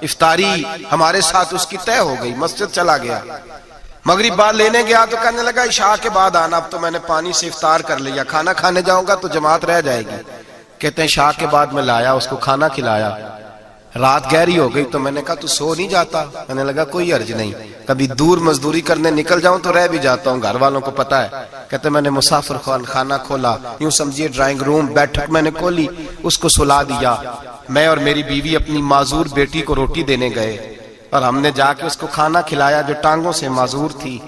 افطاری ہمارے ساتھ اس کی طے ہو گئی، مسجد چلا گیا، مغرب بعد لینے گیا تو کہنے لگا عشاء کے بعد آنا، اب تو میں نے پانی سے افطار کر لیا، کھانا کھانے جاؤں گا تو جماعت رہ جائے گی۔ کہتے ہیں عشاء کے بعد میں لایا، اس کو کھانا کھلایا، رات گہری ہو گئی تو میں نے کہا تو سو نہیں جاتا؟ کہنے لگا کوئی عرض نہیں، کبھی دور مزدوری کرنے نکل جاؤں تو رہ بھی جاتا ہوں، گھر والوں کو پتا ہے۔ کہتے میں نے مسافر خانہ کھولا، یوں سمجھیے ڈرائنگ روم بیٹھک میں نے کھولی، اس کو سلا دیا، میں اور میری بیوی اپنی معذور بیٹی کو روٹی دینے گئے اور ہم نے جا کے اس کو کھانا کھلایا جو ٹانگوں سے معذور تھی،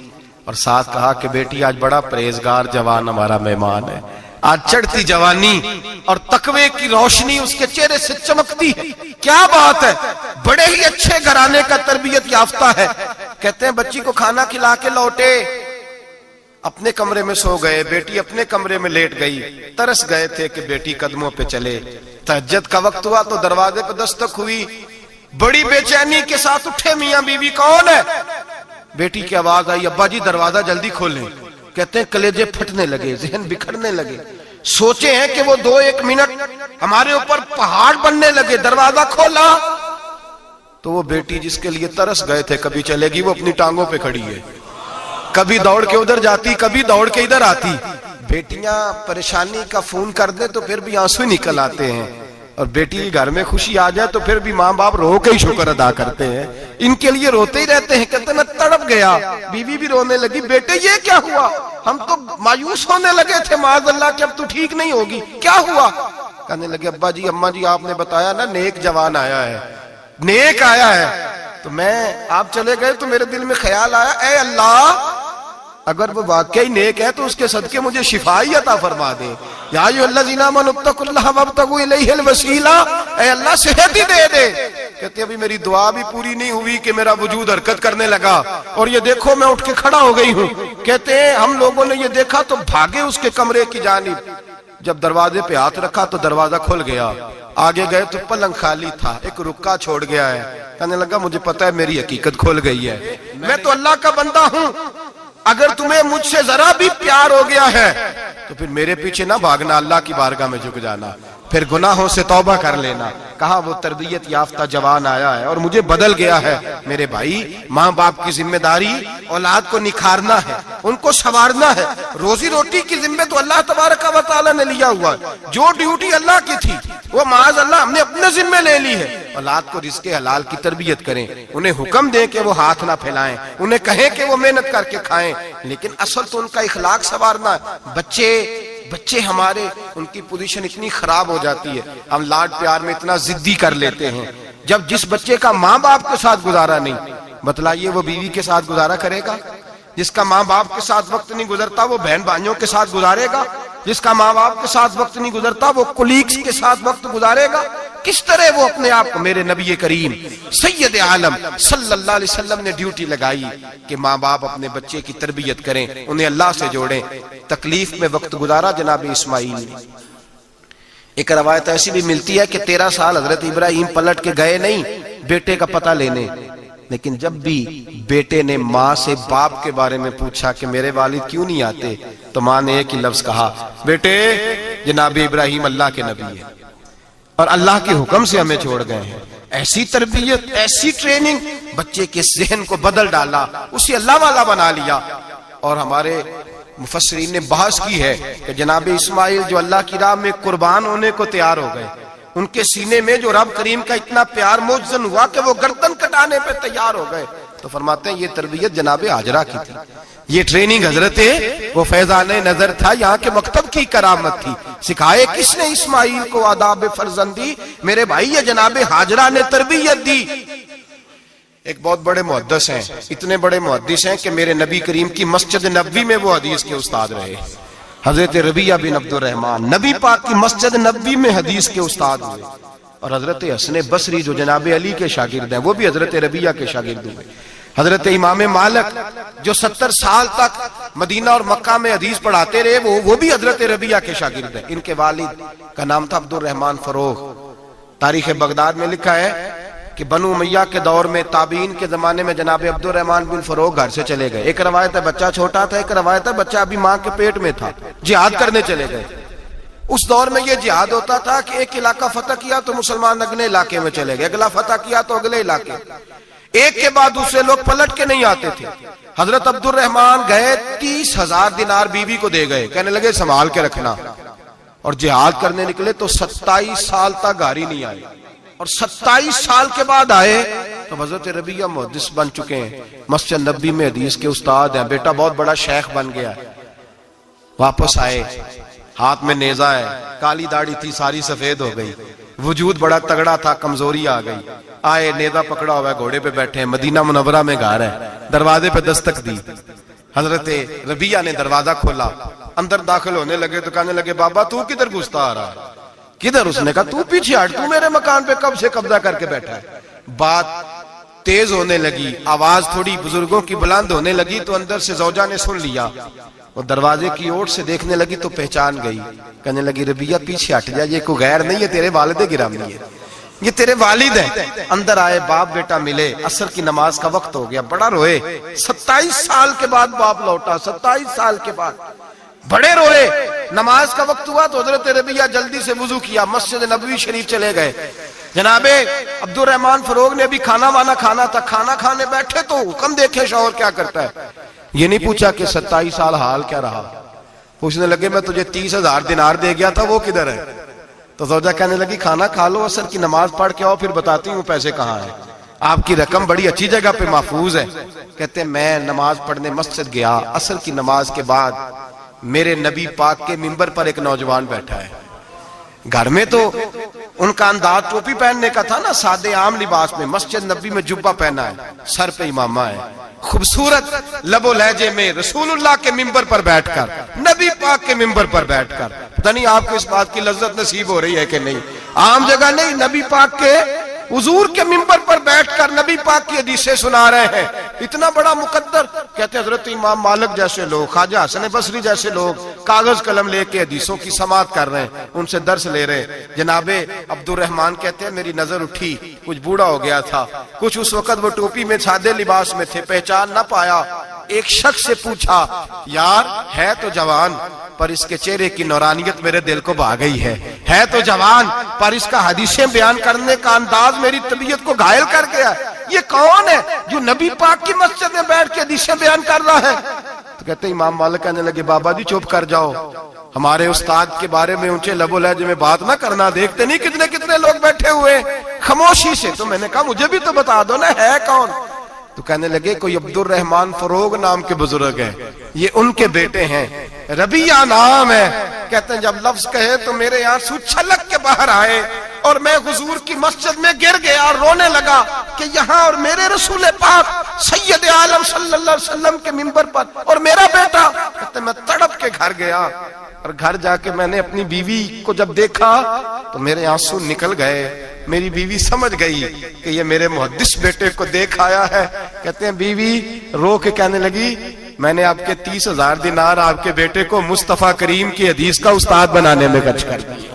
اور ساتھ کہا کہ بیٹی آج بڑا پرہیزگار جوان ہمارا مہمان ہے۔ آج چڑھتی جوانی اور تقوی کی روشنی اس کے چہرے سے چمکتی ہے، کیا بات ہے، بڑے ہی اچھے گھرانے کا تربیت یافتہ ہے۔ کہتے ہیں بچی کو کھانا کھلا کے لوٹے، اپنے کمرے میں سو گئے، بیٹی اپنے کمرے میں لیٹ گئی، ترس گئے تھے کہ بیٹی قدموں پہ چلے۔ تہجد کا وقت ہوا تو دروازے پہ دستک ہوئی، بڑی بے چینی کے ساتھ اٹھے میاں بیوی، کون ہے؟ بیٹی کی آواز آئی، ابا جی دروازہ جلدی کھولیں۔ کہتے ہیں کلیجے پھٹنے لگے، ذہن بکھرنے لگے، سوچے ہیں کہ وہ 2-1 منٹ ہمارے اوپر پہاڑ بننے لگے، دروازہ کھولا تو وہ بیٹی جس کے لیے ترس گئے تھے کبھی چلے گی، وہ اپنی ٹانگوں پہ کھڑی ہے، کبھی دوڑ کے ادھر جاتی، کبھی دوڑ کے ادھر آتی۔ بیٹیاں پریشانی کا فون کر دیں تو پھر بھی آنسو نکل آتے ہیں، اور بیٹی گھر میں خوشی آ جائے تو پھر بھی ماں باپ رو کے ہی شکر ادا کرتے ہیں، ان کے لیے روتے ہی رہتے ہیں۔ کہتے ہیں میں تڑپ گیا، بیوی بھی رونے لگی، بیٹے یہ کیا ہوا؟ ہم تو مایوس ہونے لگے تھے معاذ اللہ کہ اب تو ٹھیک نہیں ہوگی، کیا ہوا؟ کہنے لگے ابا جی اماں جی آپ نے بتایا نا نیک جوان آیا ہے، نیک آیا ہے، تو میں آپ چلے گئے تو میرے دل میں خیال آیا اے اللہ اگر وہ واقعی نیک ہے تو اس کے صدقے مجھے شفائی عطا فرما دے، یا ایھا الذین آمنوا اتقوا اللہ وابتغوا الیہ الوسیلہ، اے اللہ صحت ہی دے دے۔ کہتے ابھی میری دعا بھی پوری نہیں ہوئی کہ میرا وجود حرکت کرنے لگا، اور یہ دیکھو میں اٹھ کے کھڑا ہو گئی ہوں۔ کہتے ہیں ہم لوگوں نے یہ دیکھا تو بھاگے اس کے کمرے کی جانب، جب دروازے پہ ہاتھ رکھا تو دروازہ کھل گیا، آگے گئے تو پلنگ خالی تھا، ایک رکا چھوڑ گیا ہے۔ کہنے لگا مجھے پتا ہے میری حقیقت کھل گئی ہے، میں تو اللہ کا بندہ ہوں، اگر تمہیں مجھ سے ذرا بھی پیار ہو گیا ہے تو پھر میرے پیچھے نہ بھاگنا، اللہ کی بارگاہ میں جھک جانا، پھر گناہوں سے توبہ کر لینا۔ کہا وہ تربیت یافتہ جوان آیا ہے اور مجھے بدل گیا ہے۔ میرے بھائی ماں باپ کی ذمہ داری اولاد کو نکھارنا ہے، ان کو سنوارنا ہے، روزی روٹی کی ذمہ تو اللہ تبارک و تعالی نے لیا ہوا ہے، جو ڈیوٹی اللہ کی تھی وہ معاذ اللہ ہم نے اپنے ذمہ لے لی ہے۔ اولاد کو رزق حلال کی تربیت کریں، انہیں حکم دیں کہ وہ ہاتھ نہ پھیلائیں، انہیں کہیں کہ وہ محنت کر کے کھائیں، لیکن اصل تو ان کا اخلاق سنوارنا ہے۔ بچے ہمارے ان کی پوزیشن اتنی خراب ہو جاتی ہے، ہم لاڈ پیار میں اتنا ضدی کر لیتے ہیں، جب جس بچے کا ماں باپ کے ساتھ گزارا نہیں، بتلائیے وہ بیوی کے ساتھ گزارا کرے گا؟ جس کا ماں باپ کے ساتھ وقت نہیں گزرتا وہ بہن بھائیوں کے ساتھ گزارے گا؟ جس کا ماں باپ کے ساتھ وقت نہیں گزرتا وہ کولیگز کے ساتھ وقت گزارے گا؟ کس طرح وہ اپنے آپ کو، میرے نبی کریم سید عالم صلی اللہ علیہ وسلم نے ڈیوٹی لگائی کہ ماں باپ اپنے بچے کی تربیت کریں، انہیں اللہ سے جوڑیں۔ تکلیف میں وقت گزارا جناب اسماعیل نے۔ ایک روایت ایسی بھی ملتی ہے کہ 13 سال حضرت ابراہیم پلٹ کے گئے نہیں بیٹے کا پتہ لینے، لیکن جب بھی بیٹے نے ماں سے باپ کے بارے میں پوچھا کہ میرے والد کیوں نہیں آتے تو ماں نے ایک ہی لفظ کہا، بیٹے جناب ابراہیم اللہ کے نبی ہے اور اللہ کے حکم سے ہمیں چھوڑ گئے ہیں۔ ایسی تربیت، ایسی ٹریننگ، بچے کے ذہن کو بدل ڈالا، اسے اللہ والا بنا لیا۔ اور ہمارے مفسرین نے بحث کی ہے کہ جناب اسماعیل جو اللہ کی راہ میں قربان ہونے کو تیار ہو گئے، ان کے سینے میں جو رب کریم کا اتنا پیار موجزن ہوا کہ وہ گردن کٹانے پہ تیار ہو گئے، تو فرماتے ہیں یہ تربیت جناب ہاجرہ کی تھی، یہ ٹریننگ حضرت وہ فیضان نظر تھا، یہاں کے مکتب کی کرامت تھی۔ سکھائے کس نے اسماعیل کو آداب فرزندی؟ میرے بھائی یہ جناب ہاجرہ نے تربیت دی۔ ایک بہت بڑے محدث ہیں، اتنے بڑے محدث ہیں کہ میرے نبی کریم کی مسجد نبوی میں وہ حدیث کے استاد رہے، حضرت ربیعہ بن عبد الرحمن، نبی پاک کی مسجد نبوی میں حدیث کے استاد ہوئے۔ اور حضرت حسن بصری جو جناب علی کے شاگرد ہیں وہ بھی حضرت ربیعہ کے شاگرد ہوئے۔ حضرت امام مالک جو 70 سال تک مدینہ اور مکہ میں حدیث پڑھاتے رہے وہ بھی حضرت ربیعہ کے شاگرد ہیں۔ ان کے والد کا نام تھا عبد الرحمن فروغ۔ تاریخ بغداد میں لکھا ہے کہ بنو امیہ کے دور میں تابعین کے زمانے میں جناب عبد الرحمن بن فروغ گھر سے چلے گئے۔ ایک روایت ہے بچہ چھوٹا تھا، ایک روایت ہے بچہ ابھی ماں کے پیٹ میں تھا، جہاد کرنے چلے گئے۔ اس دور میں یہ جہاد ہوتا تھا کہ ایک علاقہ فتح کیا تو مسلمان اگلے علاقے میں چلے گئے، اگلا فتح کیا تو اگلے علاقے، ایک کے بعد دوسرے لوگ پلٹ کے نہیں آتے تھے۔ حضرت عبد الرحمن گئے 30,000 دینار بیوی کو دے گئے، کہنے لگے سنبھال کے رکھنا، اور جہاد کرنے نکلے تو 27 سال تک گھر نہیں آئی، اور 27 سال کے بعد آئے تو حضرت ربیعہ محدث بن چکے ہیں، مسجد نبی میں حدیث کے استاد ہیں، بیٹا بہت بڑا شیخ بن گیا، واپس آئے، ہاتھ میں نیزہ ہے، کالی داڑھی تھی ساری سفید ہو گئی، وجود بڑا تگڑا تھا، کمزوری آ گئی، آئے نیزہ پکڑا ہوا ہے، گھوڑے پہ بیٹھے ہیں، مدینہ منورہ میں گھر ہے، دروازے پہ دستک دی، حضرت ربیعہ نے دروازہ کھولا، اندر داخل ہونے لگے تو کہنے لگے بابا تو کدھر گھستا آ رہا ہے؟ کدھر؟ اس نے کہا تو پیچھے ہٹ، تو میرے مکان پہ کب سے قبضہ کر کے بیٹھا ہے۔ بات تیز ہونے لگی، آواز تھوڑی بزرگوں کی بلند ہونے لگی تو اندر سے زوجہ نے سن لیا، وہ دروازے کی اوٹ سے دیکھنے لگی تو پہچان گئی، کہنے لگی ربیعہ پیچھے ہٹ جا، یہ کوئی غیر نہیں ہے، تیرے والد گرامی ہے، یہ تیرے والد ہیں۔ اندر آئے، باپ بیٹا ملے، عصر کی نماز کا وقت ہو گیا، بڑا روئے، 27 سال کے بعد باپ لوٹا، 27 سال کے بعد بڑے روئے۔ نماز کا وقت ہوا تو حضرت ربیعہ جلدی سے وضو کیا، مسجد نبوی شریف چلے گئے۔ جناب عبد الرحمن فروغ نے ابھی کھانا وانا کھانا تھا، کھانا کھانے بیٹھے تو حکم دیکھے شوہر کیا کرتا ہے، یہ نہیں پوچھا کہ 27 سال حال کیا رہا، پوچھنے لگے میں تجھے 30,000 دینار دے گیا تھا وہ کدھر ہے؟ تو زوجہ کہنے لگی کھانا کھا لو، عصر کی نماز پڑھ کے آؤ، پھر بتاتی ہوں پیسے کہاں ہیں، آپ کی رقم بڑی اچھی جگہ پہ محفوظ ہے۔ کہتے ہیں میں نماز پڑھنے مسجد گیا، عصر کی نماز کے بعد میرے نبی پاک کے منبر پر ایک نوجوان بیٹھا ہے، گھر میں تو ان کا انداز ٹوپی پہننے کا تھا نا، سادے عام لباس میں، مسجد نبی میں جبہ پہنا ہے، سر پہ امامہ ہے، خوبصورت لب و لہجے میں رسول اللہ کے منبر پر بیٹھ کر، نبی پاک کے منبر پر بیٹھ کر، پتہ نہیں آپ کو اس بات کی لذت نصیب ہو رہی ہے کہ نہیں، عام جگہ نہیں، نبی پاک کے حضور کے منبر پر بیٹھ کر نبی پاک کی حدیثیں سنا رہے ہیں، اتنا بڑا مقدر۔ کہتے ہیں حضرت امام مالک جیسے لوگ، خواجہ حسن بصری جیسے لوگ کاغذ قلم لے کے حدیثوں کی سماعت کر رہے ہیں، ان سے درس لے رہے ہیں۔ جناب عبد الرحمن کہتے ہیں میری نظر اٹھی، کچھ بوڑھا ہو گیا تھا، کچھ اس وقت وہ ٹوپی میں سادے لباس میں تھے، پہچان نہ پایا۔ ایک شخص سے پوچھا یار ہے تو جوان پر اس کے چہرے کی نورانیت میرے دل کو بھا گئی ہے تو جوان پر اس کا حدیثیں بیان کرنے کا انداز میری طبیعت کو گھائل کر گیا، یہ کون ہے جو نبی پاک کی مسجد میں بیٹھ کے حدیثیں بیان کر رہا ہے؟ تو کہتے ہیں امام مالک کہنے لگے بابا جی چپ کر جاؤ، ہمارے استاد کے بارے میں اونچے لب و لہجے میں بات نہ کرنا، دیکھتے نہیں کتنے کتنے لوگ بیٹھے ہوئے خاموشی سے۔ تو میں نے کہا مجھے بھی تو بتا دو نا ہے کون؟ تو کہنے لگے کوئی عبد الرحمن فروغ نام کے بزرگ ہیں، یہ ان کے بیٹے ہیں، ربیعہ نام ہے۔ کہتے ہیں جب لفظ کہے تو میرے آنسو چھلک کے باہر آئے اور میں حضور کی مسجد میں گر گیا اور رونے لگا کہ یہاں اور میرے رسول پاک سید عالم صلی اللہ علیہ وسلم کے منبر پر اور میرا بیٹا۔ کہتے ہیں میں تڑپ کے گھر گیا اور گھر جا کے میں نے اپنی بیوی کو جب دیکھا تو میرے آنسو نکل گئے، میری بیوی سمجھ گئی کہ یہ میرے محدث بیٹے کو دیکھ آیا ہے۔ کہتے ہیں بیوی رو کے کہنے لگی میں نے آپ کے 30,000 دینار آپ کے بیٹے کو مصطفیٰ کریم کی حدیث کا استاد بنانے میں خرچ کر دیے،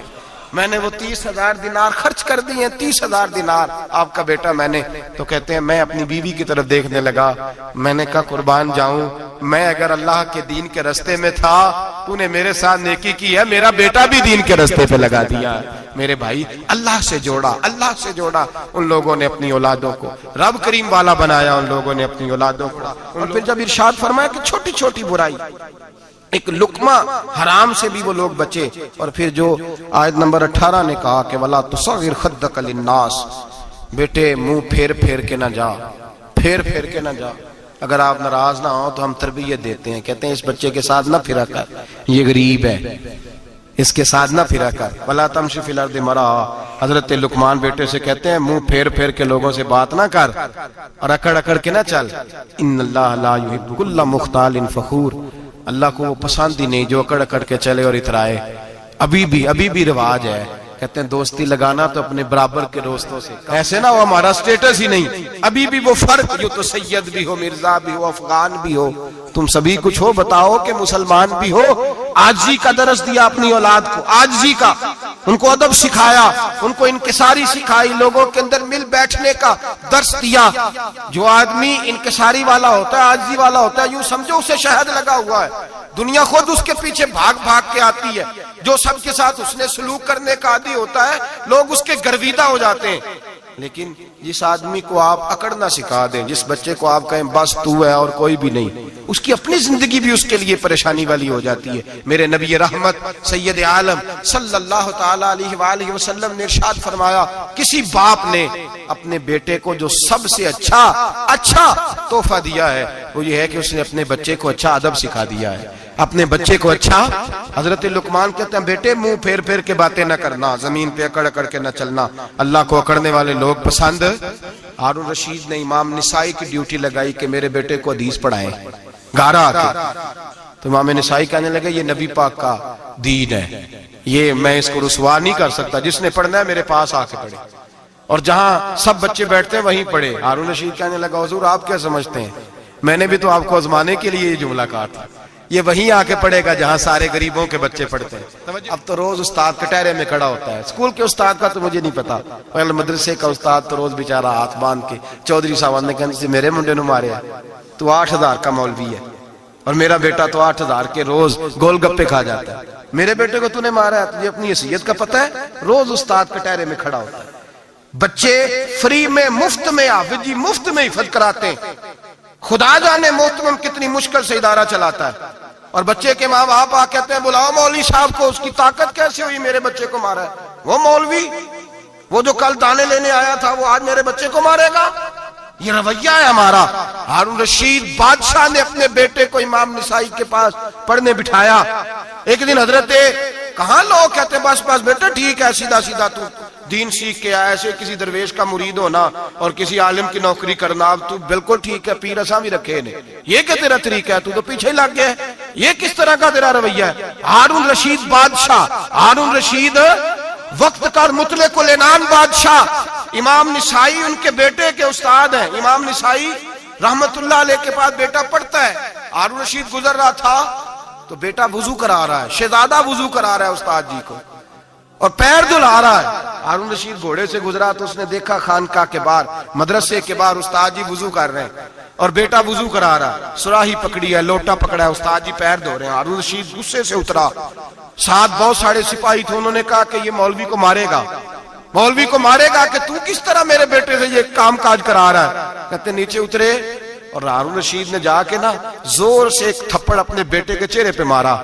میں نے وہ 30,000 دینار خرچ کر دیے، 30,000 دینار آپ کا بیٹا میں نے۔ تو کہتے ہیں میں اپنی بیوی کی طرف دیکھنے لگا، میں نے کہا قربان جاؤں، میں اگر اللہ کے دین کے رستے میں تھا تو نے میرے ساتھ نیکی کی ہے، میرا بیٹا بھی دین کے رستے پہ لگا دیا۔ میرے بھائی اللہ سے جوڑا، اللہ سے جوڑا ان لوگوں نے اپنی اولادوں کو، رب کریم والا بنایا ان لوگوں نے اپنی اولادوں کو۔ اور پھر جب ارشاد فرمایا کہ چھوٹی چھوٹی برائی، ایک لقمہ حرام سے بھی وہ لوگ بچے، اور پھر جو آیت نمبر 18 نے کہا کہ وَلَا تُصَغِّرْ خَدَّكَ لِلنَّاسِ، بیٹے منہ پھیر پھیر کے نہ جا، پھیر پھیر کے نہ جا۔ اگر آپ ناراض نہ ہوں تو ہم تربیت دیتے ہیں، کہتے ہیں اس بچے کے ساتھ نہ پھرا کر، یہ غریب ہے، اس کے ساتھ نہ پھرا کر۔ وَلَا تَمْشِ فِي الْأَرْضِ مَرَحًا، حضرت لقمان بیٹے سے کہتے ہیں منہ پھیر پھیر کے لوگوں سے بات نہ کر اور اکڑ اکڑ کے نہ چل۔ إِنَّ اللَّهَ لَا يُحِبُّ كُلَّ مُخْتَالٍ فَخُورٍ، اللہ کو وہ پسند ہی نہیں جو اکڑ اکڑ کے چلے اور اترائے۔ ابھی بھی رواج ہے، کہتے ہیں دوستی لگانا تو اپنے برابر کے دوستوں سے، ایسے نہ وہ ہمارا سٹیٹس ہی نہیں، ابھی بھی وہ فرق، جو تو سید بھی ہو، مرزا بھی ہو، افغان بھی ہو، تم سبھی کچھ ہو، بتاؤ کہ مسلمان بھی ہو۔ عاجزی کا درس دیا اپنی اولاد کو، عاجزی کا، ان کو ادب سکھایا، ان کو انکساری سکھائی، لوگوں کے اندر مل بیٹھنے کا درس دیا۔ جو آدمی انکساری والا ہوتا ہے، عاجزی والا ہوتا ہے، یوں سمجھو اسے شہد لگا ہوا ہے، دنیا خود اس کے پیچھے بھاگ بھاگ کے آتی ہے۔ جو سب کے ساتھ اس نے سلوک کرنے کا عادی ہوتا ہے، لوگ اس کے گرویدہ ہو جاتے ہیں۔ لیکن جس آدمی کو آپ اکڑنا سکھا دیں، جس بچے کو آپ کہیں بس تو ہے اور کوئی بھی نہیں، اس کی اپنی زندگی بھی اس کے لیے پریشانی والی ہو جاتی ہے۔ میرے نبی رحمت سید عالم صلی اللہ تعالی علیہ وآلہ وسلم نے ارشاد فرمایا، کسی باپ نے اپنے بیٹے کو جو سب سے اچھا تحفہ دیا ہے وہ یہ ہے کہ اس نے اپنے بچے کو اچھا ادب سکھا دیا ہے، اپنے بچے کو اچھا۔ حضرت لقمان کہتے ہیں بیٹے منہ پھیر پھیر کے باتیں نہ کرنا، زمین پہ اکڑ اکڑ کے نہ چلنا، اللہ کو اکڑنے والے لوگ پسند۔ ہارون رشید نے امام نسائی کی ڈیوٹی لگائی کہ میرے بیٹے کو حدیث پڑھائیں گھر آ کے، تو امام نسائی کہنے لگے یہ نبی پاک کا دین ہے، یہ میں اس کو رسوا نہیں کر سکتا، جس نے پڑھنا ہے میرے پاس آ کے پڑھے، اور جہاں سب بچے بیٹھتے ہیں وہیں پڑھے۔ ہارون رشید کہنے لگا حضور آپ کیا سمجھتے ہیں، میں نے بھی تو آپ کو آزمانے کے لیے یہ جملہ کہا تھا، یہ وہیں آ کے پڑھے گا جہاں سارے غریبوں کے بچے پڑھتے ہیں۔ اب تو روز استاد کٹہرے میں کھڑا ہوتا ہے، اسکول کے استاد کا تو مجھے نہیں پتا، پہلے مدرسے کا استاد تو روز بیچارہ ہاتھ باندھ کے چودھری صاحب نے کہنے سے میرے منڈے نو مارے تو 8000 کا مولوی ہے، اور میرا بیٹا تو 8000 کے روز گول گپے کھا جاتا ہے، میرے بیٹے کو تو نے مارا ہے، تجھے اپنی حیثیت کا پتہ ہے؟ روز استاد کٹہرے میں کھڑا ہوتا ہے۔ بچے فری میں مفت میں حافظ جی مفت میں حفظ کراتے ہیں، خدا جانے محترم کتنی مشکل سے ادارہ چلاتا ہے، اور بچے کے ماں باپ آ کہتے ہیں بلاؤ مولوی صاحب کو، اس کی طاقت کیسے ہوئی میرے بچے کو مارا ہے؟ وہ مولوی وہ جو کل دانے لینے آیا تھا وہ آج میرے بچے کو مارے گا؟ یہ رویہ ہے ہمارا۔ ہارون رشید بادشاہ نے اپنے بیٹے کو امام نسائی کے پاس پڑھنے بٹھایا۔ ایک دن حضرت کہاں لوگ کہتے ہیں بس بس بیٹا ٹھیک ہے، سیدھا سیدھا تو دین سیکھ کے آیا، ایسے کسی درویش کا مرید ہونا اور کسی عالم کی نوکری کرنا، اب تو بالکل ٹھیک ہے، پیر اساں بھی رکھے نے، یہ کہ تیرا طریقہ ہے، تو پیچھے لگ گیا ہے، یہ کس طرح کا تیرا رویہ ہے؟ ہارون رشید بادشاہ، ہارون رشید وقت کا مطلق العنان بادشاہ، امام نسائی ان کے بیٹے کے استاد ہیں، امام نسائی رحمت اللہ علیہ کے پاس بیٹا پڑھتا ہے۔ ہارون رشید گزر رہا تھا تو بیٹا وضو کرا رہا ہے، شہزادہ وضو کرا رہا ہے استاد جی کو، اور پیر دھلا رہا ہے۔ ہارون رشید گھوڑے سے گزرا تو اس نے دیکھا خانقاہ کے باہر، مدرسے کے باہر استاد جی وضو کر رہے ہیں اور بیٹا وضو کرا رہا ہے، سراہی پکڑی ہے، لوٹا پکڑا ہے، استاد جی پیر دھو رہے ہیں۔ ہارون رشید غصے سے اترا، ساتھ بہت سارے سپاہی تھے، انہوں نے کہا کہ یہ مولوی کو مارے گا، مولوی کو مارے گا کہ تو کس طرح میرے بیٹے سے یہ کام کاج کرا رہا ہے۔ کہتے نیچے اترے اور ہارون رشید نے جا کے نا زور سے ایک تھپڑ اپنے بیٹے کے چہرے پہ مارا۔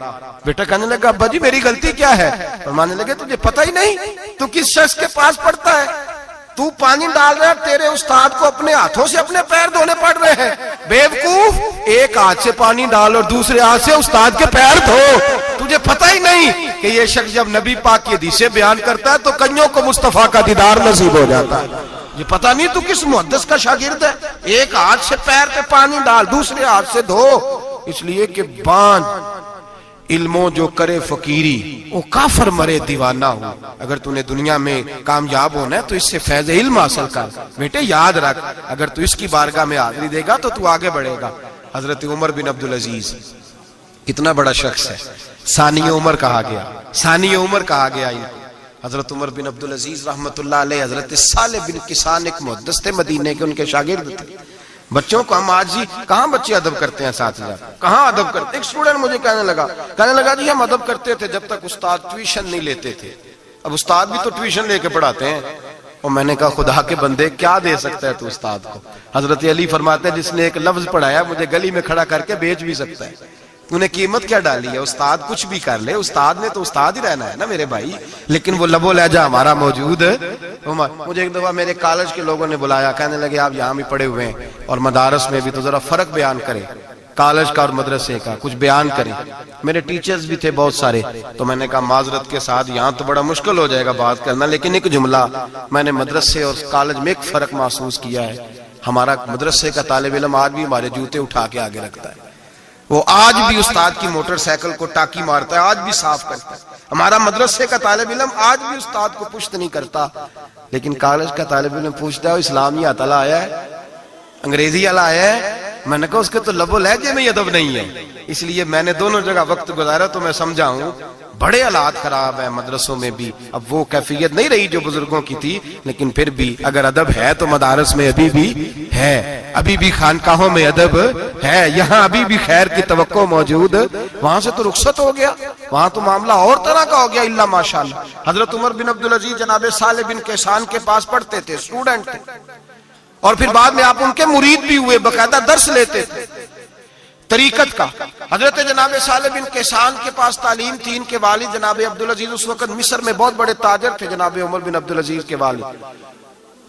بیٹا کہنے لگا ابا جی میری غلطی کیا ہے؟ فرمانے لگے تجھے پتہ ہی نہیں تو کس شخص کے پاس پڑھتا ہے؟ تو پانی ڈال رہا ہے، تیرے استاد کو اپنے ہاتھوں سے اپنے پیر دھونے پڑ رہے ہیں۔ بیوقوف، ایک ہاتھ سے پانی ڈال اور دوسرے ہاتھ سے استاد کے پیر دھو، تجھے پتہ ہی نہیں کہ یہ شخص جب نبی پاک کی حدیثیں بیان کرتا ہے تو کئیوں کو مصطفیٰ کا دیدار نصیب ہو جاتا ہے۔ یہ پتہ نہیں تو کس محدث کا شاگرد ہے، ایک ہاتھ سے پیر پہ پانی ڈال دوسرے ہاتھ سے دھو، اس لیے کہ باندھ علموں جو کرے فقیری وہ کافر مرے دیوانہ ہو۔ اگر تو نے دنیا میں کامیاب ہونا ہے تو اس سے فیض علم حاصل کر، بیٹے یاد رکھ، اگر تو اس کی بارگاہ میں حاضری دے گا تو تو آگے بڑھے گا۔ حضرت عمر بن عبدالعزیز کتنا بڑا شخص ہے، ثانی عمر کہا گیا، ثانی عمر کہا گیا۔ حضرت عمر بن عبدالعزیز رحمت اللہ علیہ، حضرت صالح بن کسان ایک محدث تھے مدینے کے، ان کے شاگرد تھے۔ بچوں کو ہم آج ہی کہاں بچے ادب کرتے ہیں ساتھیہ، کہاں ادب کرتے؟ ایک اسٹوڈنٹ مجھے کہنے لگا جی ہم ادب کرتے تھے جب تک استاد ٹیوشن نہیں لیتے تھے، اب استاد بھی تو ٹیوشن لے کے پڑھاتے ہیں۔ اور میں نے کہا خدا کے بندے کیا دے سکتا ہے تو استاد کو؟ حضرت علی فرماتے ہیں جس نے ایک لفظ پڑھایا مجھے گلی میں کھڑا کر کے بیچ بھی سکتا ہے، تو نے قیمت کیا ڈالی ہے؟ استاد کچھ بھی کر لے، استاد نے تو استاد ہی رہنا ہے نا میرے بھائی، لیکن وہ لب و لہجہ ہمارا موجود ہے۔ مجھے ایک دفعہ میرے کالج کے لوگوں نے بلایا، کہنے لگے آپ یہاں بھی پڑھے ہوئے ہیں اور مدارس میں بھی، تو ذرا فرق بیان کریں کالج کا اور مدرسے کا، کچھ بیان کریں۔ میرے ٹیچرز بھی تھے بہت سارے، تو میں نے کہا معذرت کے ساتھ یہاں تو بڑا مشکل ہو جائے گا بات کرنا، لیکن ایک جملہ میں نے مدرسے اور کالج میں ایک فرق محسوس کیا ہے۔ ہمارا مدرسے کا طالب علم آج بھی ہمارے جوتے اٹھا کے آگے رکھتا ہے، وہ آج بھی استاد کی موٹر سائیکل کو ٹاکی مارتا ہے، آج بھی صاف کرتا ہے۔ ہمارا مدرسے کا طالب علم آج بھی استاد کو پشت نہیں کرتا، لیکن کالج کا طالب علم پوچھتا ہے اسلام یہ تعالیٰ آیا ہے، انگریزی والا ہے. میں نے کہا اس کے تو لب و لہجے میں ادب نہیں ہے. اس لیے میں نے دونوں جگہ وقت گزارا تو میں سمجھا ہوں بڑے حالات خراب ہیں مدرسوں میں بھی. اب وہ کیفیت نہیں رہی جو بزرگوں کی تھی، لیکن پھر بھی اگر ادب ہے تو مدارس میں ابھی بھی ہے، ابھی بھی خانقاہوں میں ادب ہے. یہاں ابھی بھی خیر کی توقع موجود. وہاں سے تو رخصت ہو گیا، وہاں تو معاملہ اور طرح کا ہو گیا. اللہ ماشاءاللہ. حضرت عمر بن عبدالعزیز جناب صالح بن کیسان کے پاس پڑھتے تھے، اسٹوڈنٹ تھے، اور پھر بعد میں آپ ان کے مرید بھی ہوئے، باقاعدہ درس لیتے تھے طریقت کا. حضرت جناب صالح بن کیسان کے پاس تعلیم تھی. ان کے والد جناب عبدالعزیز اس وقت مصر میں بہت بڑے تاجر تھے، جناب عمر بن عبدالعزیز کے والد.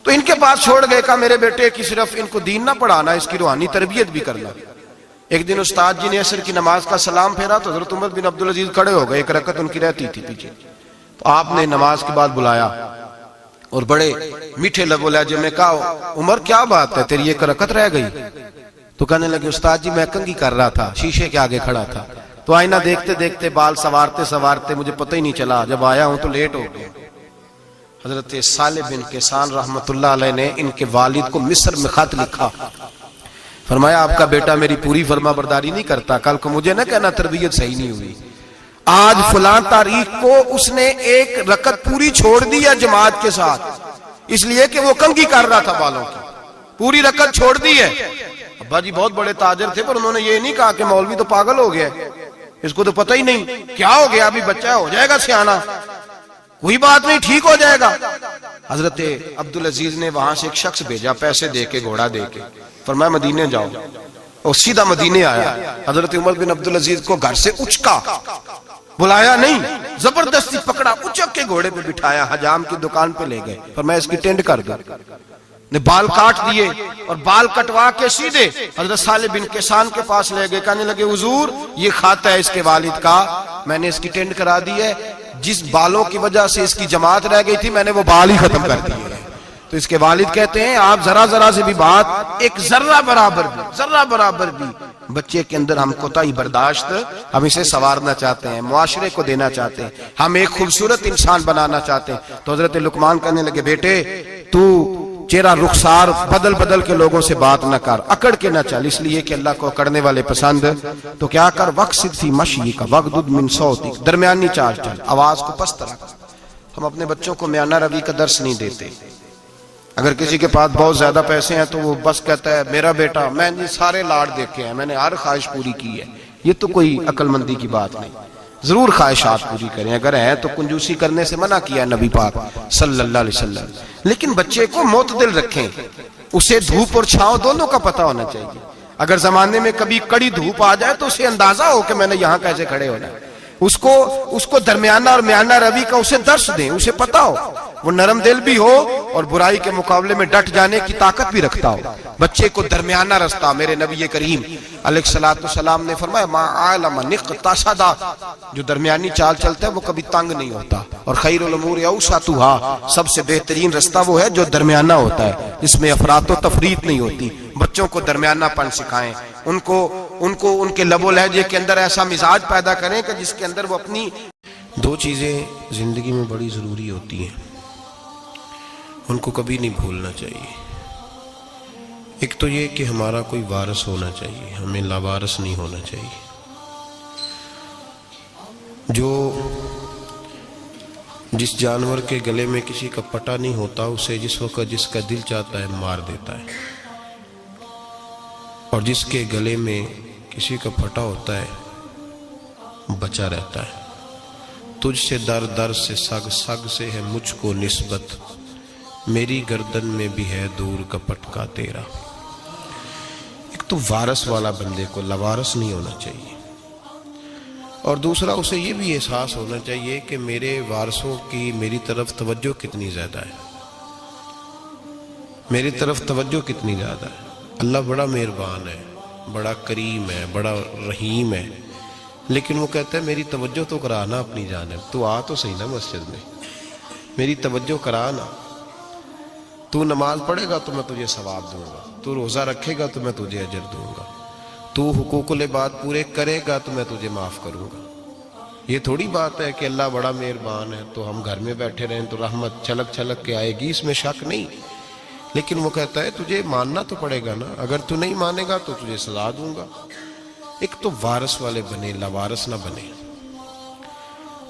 تو ان کے پاس چھوڑ گئے، کہا میرے بیٹے کی صرف ان کو دین نہ پڑھانا، اس کی روحانی تربیت بھی کرنا. ایک دن استاد جی نے عصر کی نماز کا سلام پھیرا تو حضرت عمر بن عبدالعزیز کھڑے ہو گئے، ایک رکعت ان کی رہتی تھی پیچھے. تو آپ نے نماز کے بعد بلایا اور بڑے میٹھے لب و لہجے میں کہا عمر کیا بات ہے تیری ایک رکعت رہ گئی؟ تو کہنے لگے استاد جی میں کنگھی کر رہا تھا، شیشے کے آگے کھڑا تھا، تو آئینہ دیکھتے دیکھتے بال سوارتے سوارتے مجھے پتہ ہی نہیں چلا، جب آیا ہوں تو لیٹ ہو گیا. حضرت صالح بن کیسان رحمت اللہ علیہ نے ان کے والد کو مصر میں خط لکھا، فرمایا آپ کا بیٹا میری پوری فرما برداری نہیں کرتا، کل کو مجھے نہ کہنا تربیت صحیح نہیں ہوئی. آج فلاں تاریخ کو اس نے ایک رکعت پوری چھوڑ دی ہے جماعت کے ساتھ، اس لیے کہ وہ کنگھی کر رہا تھا بالوں کی، پوری رکعت چھوڑ دی ہے. ابا جی بہت بڑے تاجر تھے، پر انہوں نے یہ نہیں کہا کہ مولوی تو پاگل ہو گیا، اس کو تو پتہ ہی نہیں کیا ہو گیا، ابھی بچہ ہو جائے گا سیانا، کوئی بات نہیں ٹھیک ہو جائے گا. حضرت عبدالعزیز نے وہاں سے ایک شخص بھیجا پیسے دے کے، گھوڑا دے کے، فرمایا مدینے جاؤ، اور سیدھا مدینے آیا. حضرت عمر بن عبدالعزیز کو گھر سے اچکا، بلایا نہیں، زبردستی پکڑا، اچک کے گھوڑے پہ بٹھایا، حجام کی دکان پہ لے گئے، فرمایا اس کی ٹینڈ کر دو. نے بال کاٹ دیے اور بال کٹوا کے سیدھے حضرت صالح بن کیسان کے پاس لے گئے. کہنے لگے حضور یہ کھاتا ہے اس کے والد کا، میں نے اس کی ٹینڈ کرا دی ہے، جس بالوں کی وجہ سے اس کی جماعت رہ گئی تھی میں نے وہ بال ہی ختم کر دیے. تو اس کے والد کہتے ہیں آپ ذرا ذرا سے بھی بات، ایک ذرہ برابر بھی بچے کے اندر ہم کوتاہی برداشت، ہم اسے سنوارنا چاہتے ہیں، معاشرے کو دینا چاہتے ہیں، ہم ایک خوبصورت انسان بنانا چاہتے ہیں. تو حضرت لقمان کہنے لگے بیٹے تو چہرہ رخسار بدل بدل کے لوگوں سے بات نہ کر، اکڑ کے نہ چل، اس لیے کہ اللہ کو اکڑنے والے پسند. تو کیا کر وقصد فی مشی کا وغضض من صوتک، درمیانی چال چل، آواز کو پست رکھ. ہم اپنے بچوں کو میانہ روی کا درس نہیں دیتے. اگر کسی کے پاس بہت زیادہ پیسے ہیں تو وہ بس کہتا ہے میرا بیٹا، میں نے سارے لاڈ دیکھے ہیں، میں نے ہر خواہش پوری کی ہے. یہ تو کوئی عقل مندی کی بات نہیں. ضرور خواہشات پوری کریں، اگر ہیں تو کنجوسی کرنے سے منع کیا ہے نبی پاک صلی اللہ علیہ وسلم، لیکن بچے کو معتدل رکھیں، اسے دھوپ اور چھاؤں دونوں کا پتہ ہونا چاہیے. اگر زمانے میں کبھی کڑی دھوپ آ جائے تو اسے اندازہ ہو کہ میں نے یہاں کیسے کھڑے ہونا ہے. اس کو درمیانہ اور میانہ روی کا اسے درس دیں، اسے پتہ ہو، وہ نرم دل بھی ہو اور برائی کے مقابلے میں ڈٹ جانے کی طاقت بھی رکھتا ہو. بچے کو درمیانہ رستہ، میرے نبی کریم علیہ الصلوۃ والسلام نے فرمایا ما علم نقتصد، جو درمیانی چال چلتا ہے وہ کبھی تنگ نہیں ہوتا. اور خیر الامور اوسطها، سب سے بہترین رستہ وہ ہے جو درمیانہ ہوتا ہے، جس میں افراط و تفریط نہیں ہوتی. بچوں کو درمیانہ پن سکھائیں، ان کو ان کے لب و لہجے کے اندر ایسا مزاج پیدا کریں کہ جس کے اندر وہ اپنی. دو چیزیں زندگی میں بڑی ضروری ہوتی ہیں، ان کو کبھی نہیں بھولنا چاہیے. ایک تو یہ کہ ہمارا کوئی وارث ہونا چاہیے، ہمیں لاوارث نہیں ہونا چاہیے. جس جانور کے گلے میں کسی کا پٹا نہیں ہوتا، اسے جس وقت جس کا دل چاہتا ہے مار دیتا ہے، اور جس کے گلے میں کسی کا پھٹا ہوتا ہے بچا رہتا ہے. تجھ سے در در سے سگ، سگ سے ہے مجھ کو نسبت، میری گردن میں بھی ہے دور کا پٹکا تیرا. ایک تو وارث والا بندے کو لاوارث نہیں ہونا چاہیے، اور دوسرا اسے یہ بھی احساس ہونا چاہیے کہ میرے وارثوں کی میری طرف توجہ کتنی زیادہ ہے، میری طرف توجہ کتنی زیادہ ہے. اللہ بڑا مہربان ہے، بڑا کریم ہے، بڑا رحیم ہے، لیکن وہ کہتا ہے میری توجہ تو کرانا اپنی جانب، تو آ تو صحیح نا مسجد میں، میری توجہ کرانا. تو نماز پڑھے گا تو میں تجھے ثواب دوں گا، تو روزہ رکھے گا تو میں تجھے اجر دوں گا، تو حقوق العباد پورے کرے گا تو میں تجھے معاف کروں گا. یہ تھوڑی بات ہے کہ اللہ بڑا مہربان ہے تو ہم گھر میں بیٹھے رہیں تو رحمت چھلک چھلک کے آئے گی، اس میں شک نہیں. لیکن وہ کہتا ہے تجھے ماننا تو پڑے گا نا، اگر تو نہیں مانے گا تو تجھے سزا دوں گا۔ ایک تو وارث والے بنے، لاوارث نہ بنے،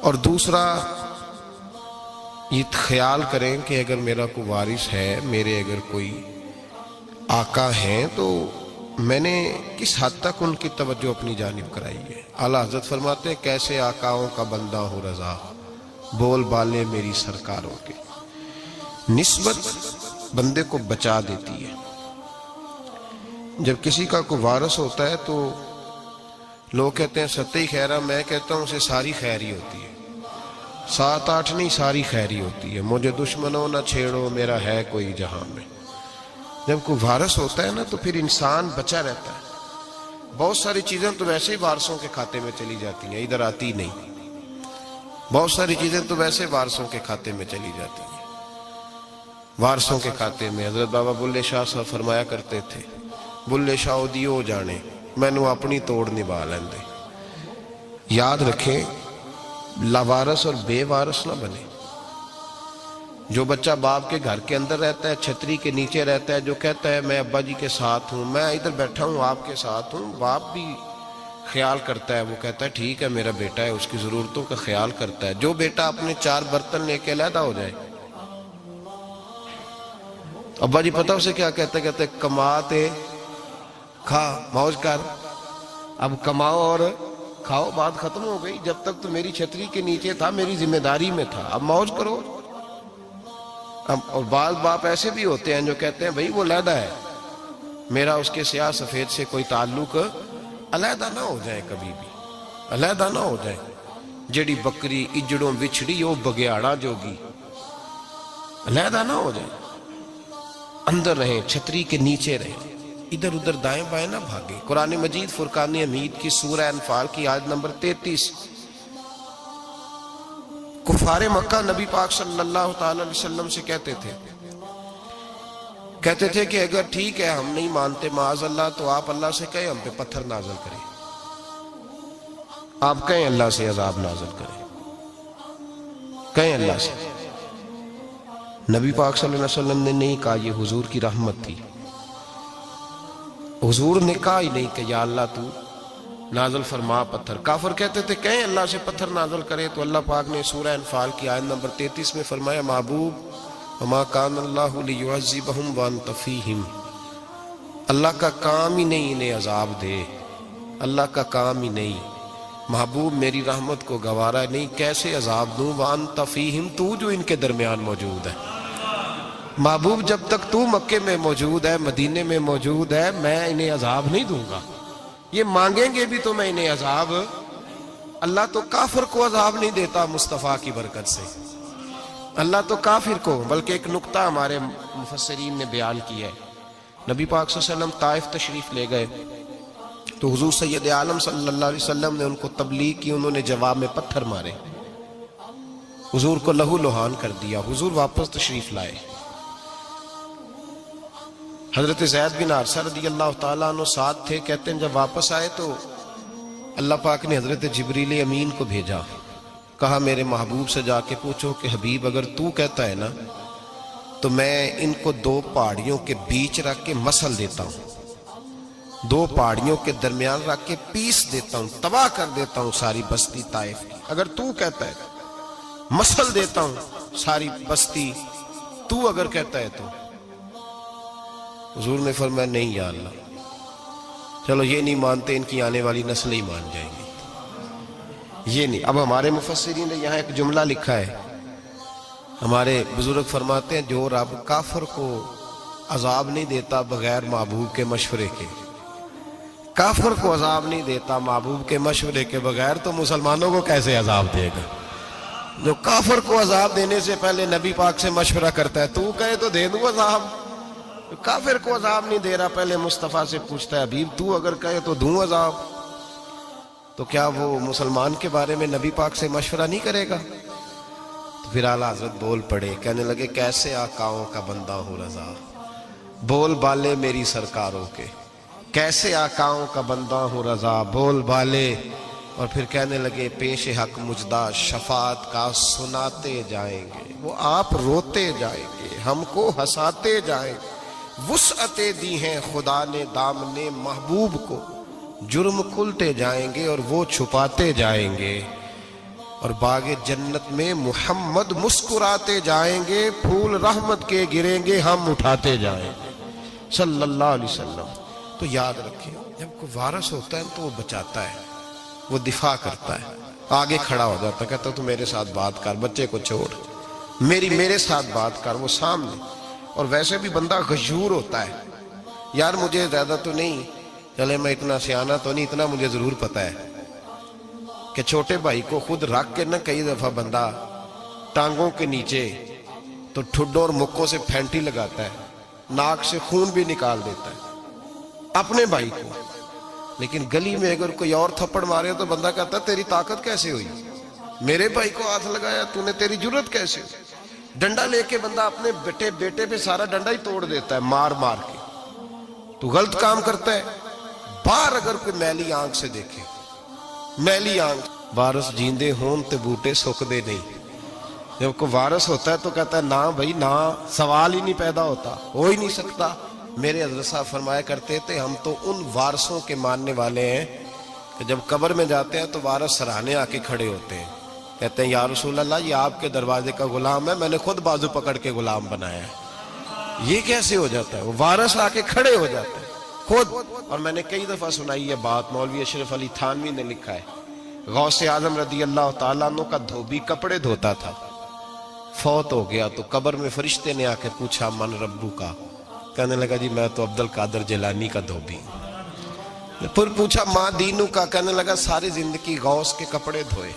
اور دوسرا یہ خیال کریں کہ اگر میرا کوئی وارث ہے، میرے اگر کوئی آقا ہیں، تو میں نے کس حد تک ان کی توجہ اپنی جانب کرائی ہے۔ اعلیٰ حضرت فرماتے ہیں کیسے آقاؤں کا بندہ ہو رضا، بول بالے میری سرکاروں کے۔ نسبت بندے کو بچا دیتی ہے۔ جب کسی کا کوئی وارث ہوتا ہے تو لوگ کہتے ہیں ستّی خیرہ، میں کہتا ہوں اسے ساری خیر ہی ہوتی ہے، 7-8 نہیں، ساری خیر ہی ہوتی ہے۔ مجھے دشمنوں نہ چھیڑو، میرا ہے کوئی جہاں میں۔ جب کوئی وارث ہوتا ہے نا تو پھر انسان بچا رہتا ہے۔ بہت ساری چیزیں تو ویسے ہی وارثوں کے کھاتے میں چلی جاتی ہیں، ادھر آتی نہیں۔ بہت ساری چیزیں تو ویسے وارثوں کے کھاتے میں چلی جاتی ہیں۔ وارثوں کے کھاتے میں حضرت بابا بلے شاہ صاحب فرمایا کرتے تھے، بلے شاہ دیو جانے مینوں اپنی توڑ نبھا لیندے۔ یاد رکھیں لاوارث اور بے وارث نہ بنے۔ جو بچہ باپ کے گھر کے اندر رہتا ہے، چھتری کے نیچے رہتا ہے، جو کہتا ہے میں ابا جی کے ساتھ ہوں، میں ادھر بیٹھا ہوں آپ کے ساتھ ہوں، باپ بھی خیال کرتا ہے، وہ کہتا ہے ٹھیک ہے میرا بیٹا ہے، اس کی ضرورتوں کا خیال کرتا ہے۔ جو بیٹا اپنے 4 برتن لے کے علیحدہ ہو جائے، ابا جی پتہ اسے کیا کہتے کہتے کماتے کھا موج کر، اب کماؤ اور کھاؤ، بات ختم ہو گئی۔ جب تک تو میری چھتری کے نیچے تھا، میری ذمہ داری میں تھا، اب موج کرو۔ اور بعض باپ ایسے بھی ہوتے ہیں جو کہتے ہیں بھائی وہ علیحدہ ہے، میرا اس کے سیاہ سفید سے کوئی تعلق، علیحدہ نہ ہو جائے، کبھی بھی علیحدہ نہ ہو جائے۔ جڑی بکری اجڑوں بچھڑی وہ بگیاڑا جوگی، علیحدہ نہ ہو جائے، اندر رہیں، چھتری کے نیچے رہیں، ادھر ادھر دائیں بائیں نہ بھاگیں۔ قرآن مجید فرقان حمید کی سورہ انفال کی آیت نمبر 33، کفار مکہ نبی پاک صلی اللہ تعالی علیہ وسلم سے کہتے تھے کہ اگر ٹھیک ہے ہم نہیں مانتے معاذ اللہ، تو آپ اللہ سے کہیں ہم پہ پتھر نازل کریں، آپ کہیں اللہ سے عذاب نازل کریں، کہیں اللہ سے۔ نبی پاک صلی اللہ علیہ وسلم نے نہیں کہا، یہ حضور کی رحمت تھی، حضور نے کہا ہی نہیں کہ یا اللہ تو نازل فرما پتھر۔ کافر کہتے تھے کہیں اللہ سے پتھر نازل کرے، تو اللہ پاک نے سورہ انفال کی آیت نمبر 33 میں فرمایا محبوب وما کان اللہ لیعذبہم وانت فیہم، اللہ کا کام ہی نہیں انہیں عذاب دے، اللہ کا کام ہی نہیں، محبوب میری رحمت کو گوارا نہیں، کیسے عذاب دوں، وانت فیہم، تو جو ان کے درمیان موجود ہے۔ محبوب جب تک تو مکے میں موجود ہے، مدینے میں موجود ہے، میں انہیں عذاب نہیں دوں گا۔ یہ مانگیں گے بھی تو میں انہیں عذاب، اللہ تو کافر کو عذاب نہیں دیتا مصطفیٰ کی برکت سے، اللہ تو کافر کو۔ بلکہ ایک نکتہ ہمارے مفسرین نے بیان کیا ہے، نبی پاک صلی اللہ علیہ وسلم طائف تشریف لے گئے تو حضور سید عالم صلی اللہ علیہ وسلم نے ان کو تبلیغ کی، انہوں نے جواب میں پتھر مارے، حضور کو لہو لہان کر دیا، حضور واپس تشریف لائے۔ حضرت زید بن حارثہ رضی اللہ تعالیٰ عنہ ساتھ تھے، کہتے ہیں جب واپس آئے تو اللہ پاک نے حضرت جبریل امین کو بھیجا، کہا میرے محبوب سے جا کے پوچھو کہ حبیب اگر تو کہتا ہے نا تو میں ان کو 2 پہاڑیوں کے بیچ رکھ کے مسل دیتا ہوں، 2 پہاڑیوں کے درمیان رکھ کے پیس دیتا ہوں، تباہ کر دیتا ہوں ساری بستی طائف کی، اگر تو کہتا ہے مسل دیتا ہوں ساری بستی، تو اگر کہتا ہے تو۔ حضور نے فرمایا نہیں یا اللہ، چلو یہ نہیں مانتے، ان کی آنے والی نسل ہی مان جائیں گی، یہ نہیں۔ اب ہمارے مفسرین نے یہاں ایک جملہ لکھا ہے، ہمارے بزرگ فرماتے ہیں جو رب کافر کو عذاب نہیں دیتا بغیر محبوب کے مشورے کے، کافر کو عذاب نہیں دیتا محبوب کے مشورے کے بغیر، تو مسلمانوں کو کیسے عذاب دے گا؟ جو کافر کو عذاب دینے سے پہلے نبی پاک سے مشورہ کرتا ہے، تو کہے تو دے دوں عذاب، کافر کو عذاب نہیں دے رہا، پہلے مصطفیٰ سے پوچھتا ہے حبیب تو اگر کہے تو دوں عذاب، تو کیا وہ مسلمان کے بارے میں نبی پاک سے مشورہ نہیں کرے گا؟ تو پھر اعلیٰ حضرت بول پڑے، کہنے لگے کیسے آقاؤں کا بندہ ہو رضا، بول بالے میری سرکاروں کے، کیسے آقاؤں کا بندہ ہوں رضا، بول بالے اور پھر کہنے لگے پیش حق مجدہ شفاعت کا سناتے جائیں گے، وہ آپ روتے جائیں گے، ہم کو ہنساتے جائیں گے۔ وسعتیں دی ہیں خدا نے دامن محبوب کو، جرم کھلتے جائیں گے اور وہ چھپاتے جائیں گے، اور باغ جنت میں محمد مسکراتے جائیں گے، پھول رحمت کے گریں گے، ہم اٹھاتے جائیں گے صلی اللہ علیہ وسلم۔ تو یاد رکھیں، جب کوئی وارث ہوتا ہے تو وہ بچاتا ہے، وہ دفاع کرتا ہے، آگے کھڑا ہو جاتا ہے، کہتا تو میرے ساتھ بات کر، بچے کو چھوڑ، میرے ساتھ بات کر، وہ سامنے۔ اور ویسے بھی بندہ غیور ہوتا ہے، یار مجھے زیادہ تو نہیں، چلے میں اتنا سیانا تو نہیں، اتنا مجھے ضرور پتا ہے کہ چھوٹے بھائی کو خود رکھ کے نہ کئی دفعہ بندہ ٹانگوں کے نیچے تو ٹھڈوں اور مکوں سے پھینٹی لگاتا ہے، ناک سے خون بھی نکال دیتا ہے اپنے بھائی کو، لیکن گلی میں اگر کوئی اور تھپڑ مارے تو بندہ کہتا ہے تیری طاقت کیسے ہوئی، میرے بھائی کو ہاتھ لگایا تو نے، تیری جرت کیسے ہوئی۔ ڈنڈا لے کے بندہ اپنے بیٹے پہ سارا ڈنڈا ہی توڑ دیتا ہے مار مار کے، تو غلط کام کرتا ہے۔ باہر اگر کوئی میلی آنکھ سے دیکھے، میلی آنکھ، وارث جیندے ہون تے بوٹے سکدے نہیں، جب کوئی وارث ہوتا ہے تو کہتا ہے نا بھائی نا، سوال ہی نہیں پیدا ہوتا، ہو ہی نہیں سکتا۔ میرے حضرت صاحب فرمایا کرتے تھے ہم تو ان وارثوں کے ماننے والے ہیں کہ جب قبر میں جاتے ہیں تو وارث سراہنے آ کے کھڑے ہوتے ہیں، کہتے ہیں یا رسول اللہ یہ آپ کے دروازے کا غلام ہے، میں نے خود بازو پکڑ کے غلام بنایا ہے۔ یہ کیسے ہو جاتا ہے؟ وہ وارث آ کے کھڑے ہو جاتے ہیں خود۔ اور میں نے کئی دفعہ سنائی یہ بات، مولوی اشرف علی تھانوی نے لکھا ہے، غوث اعظم رضی اللہ تعالیٰ عنہ کا دھوبی کپڑے دھوتا تھا، فوت ہو گیا تو قبر میں فرشتے نے آ کے پوچھا من ربو کا، کہنے لگا جی میں تو عبد القادر جیلانی کا دھوبی ہوں۔ پھر پوچھا ماں دینو کا، کہنے لگا ساری زندگی غوث کے کپڑے دھوئے،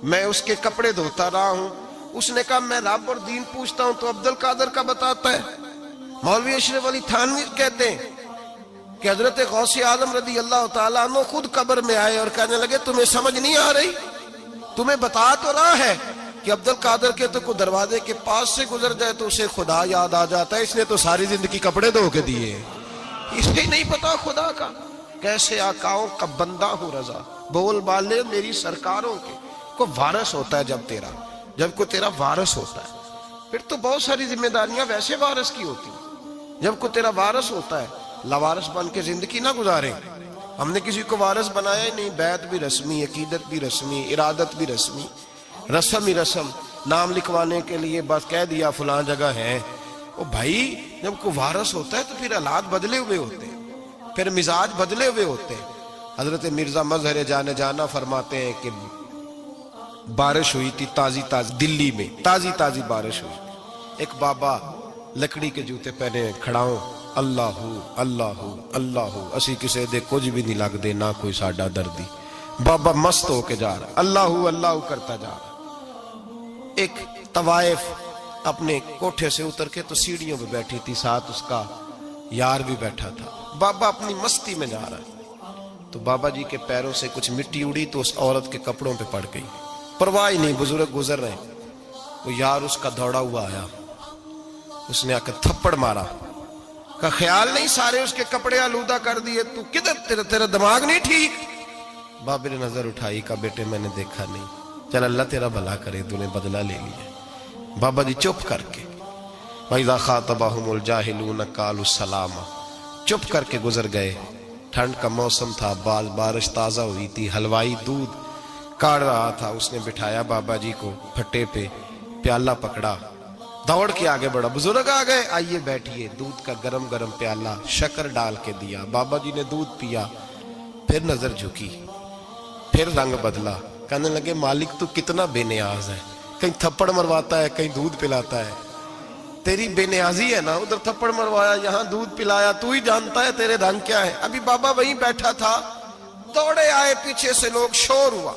میں اس کے کپڑے دھوتا رہا ہوں۔ اس نے کہا میں رب اور دین پوچھتا ہوں تو عبد القادر کا بتاتا ہے۔ مولوی اشرف علی تھانوی کہتے ہیں کہ حضرت غوث اعظم رضی اللہ تعالیٰ عنہ خود قبر میں آئے اور کہنے لگے تمہیں سمجھ نہیں آ رہی، تمہیں بتا تو رہا ہے کہ عبد القادر کے تو کوئی دروازے کے پاس سے گزر جائے تو اسے خدا یاد آ جاتا ہے، اس نے تو ساری زندگی کپڑے دھو کے دیے، اسے نہیں پتا خدا کا۔ کیسے آقاؤں کا بندہ ہوں رضا، بول بالے میری سرکاروں کے۔ کوئی وارث ہوتا ہے جب کوئی تیرا وارث ہوتا ہے، پھر تو بہت ساری ذمہ داریاں ویسے وارث کی ہوتی ہیں۔ جب کوئی تیرا وارث ہوتا ہے، لاوارث بن کے زندگی نہ گزارے۔ ہم نے کسی کو وارث بنایا ہی نہیں، بیعت بھی رسمی، عقیدت بھی رسمی، ارادت بھی رسمی، رسم ہی رسم، نام لکھوانے کے لیے بس کہہ دیا فلاں جگہ ہے۔ او بھائی جب کوئی وارث ہوتا ہے تو پھر حالات بدلے ہوئے ہوتے ہیں، پھر مزاج بدلے ہوئے ہوتے ہیں۔ حضرت مرزا مظہر جانا فرماتے ہیں کہ بارش ہوئی تھی تازی دلی میں تازی بارش ہوئی، ایک بابا لکڑی کے جوتے پہنے کھڑا ہوں، اللہ اللہ اللہ اسی کسے دے کچھ بھی نہیں لگ دے نہ کوئی ساڈا دردی۔ بابا مست ہو کے جا رہا، اللہ کرتا جا رہا۔ ایک طوائف اپنے کوٹھے سے اتر کے تو سیڑھیوں پہ بیٹھی تھی، ساتھ اس کا یار بھی بیٹھا تھا۔ بابا اپنی مستی میں جا رہا ہے تو بابا جی کے پیروں سے کچھ مٹی اڑی تو اس عورت کے کپڑوں پہ پڑ گئی، پرواہ نہیں، بزرگ گزر رہے ہیں۔ وہ یار اس کا دوڑا ہوا آیا، اس نے آ کے تھپڑ مارا، کا خیال نہیں سارے اس کے کپڑے آلودہ کر دیے، تو کدھر تیرا دماغ نہیں ٹھیک؟ بابے نے نظر اٹھائی، کہا بیٹے میں نے دیکھا نہیں، چل اللہ تیرا بھلا کرے، تو نے بدلہ لے لیا۔ بابا جی چپ کر کے وَإِذَا خَاطَبَهُمُ الْجَاهِلُونَ قَالُوا السَّلَامَ، چپ کر کے گزر گئے۔ ٹھنڈ کا موسم تھا، بارش تازہ ہوئی تھی، حلوائی دودھ کاڑ رہا تھا، اس نے بٹھایا بابا جی کو پھٹے پہ، پیالہ پکڑا، دوڑ کے آگے بڑھا، بزرگ آ گئے، آئیے بیٹھیے، دودھ کا گرم پیالہ شکر ڈال کے دیا، بابا جی نے دودھ پیا، پھر نظر جھکی، پھر رنگ بدلا، کہنے لگے مالک تو کتنا بے نیاز ہے، کہیں تھپڑ مرواتا ہے کہیں دودھ پلاتا ہے، تیری بے نیازی ہے نا، ادھر تھپڑ مروایا یہاں دودھ پلایا، تو ہی جانتا ہے تیرے رنگ کیا ہے۔ ابھی بابا وہیں بیٹھا تھا، دوڑے آئے پیچھے سے لوگ، شور ہوا،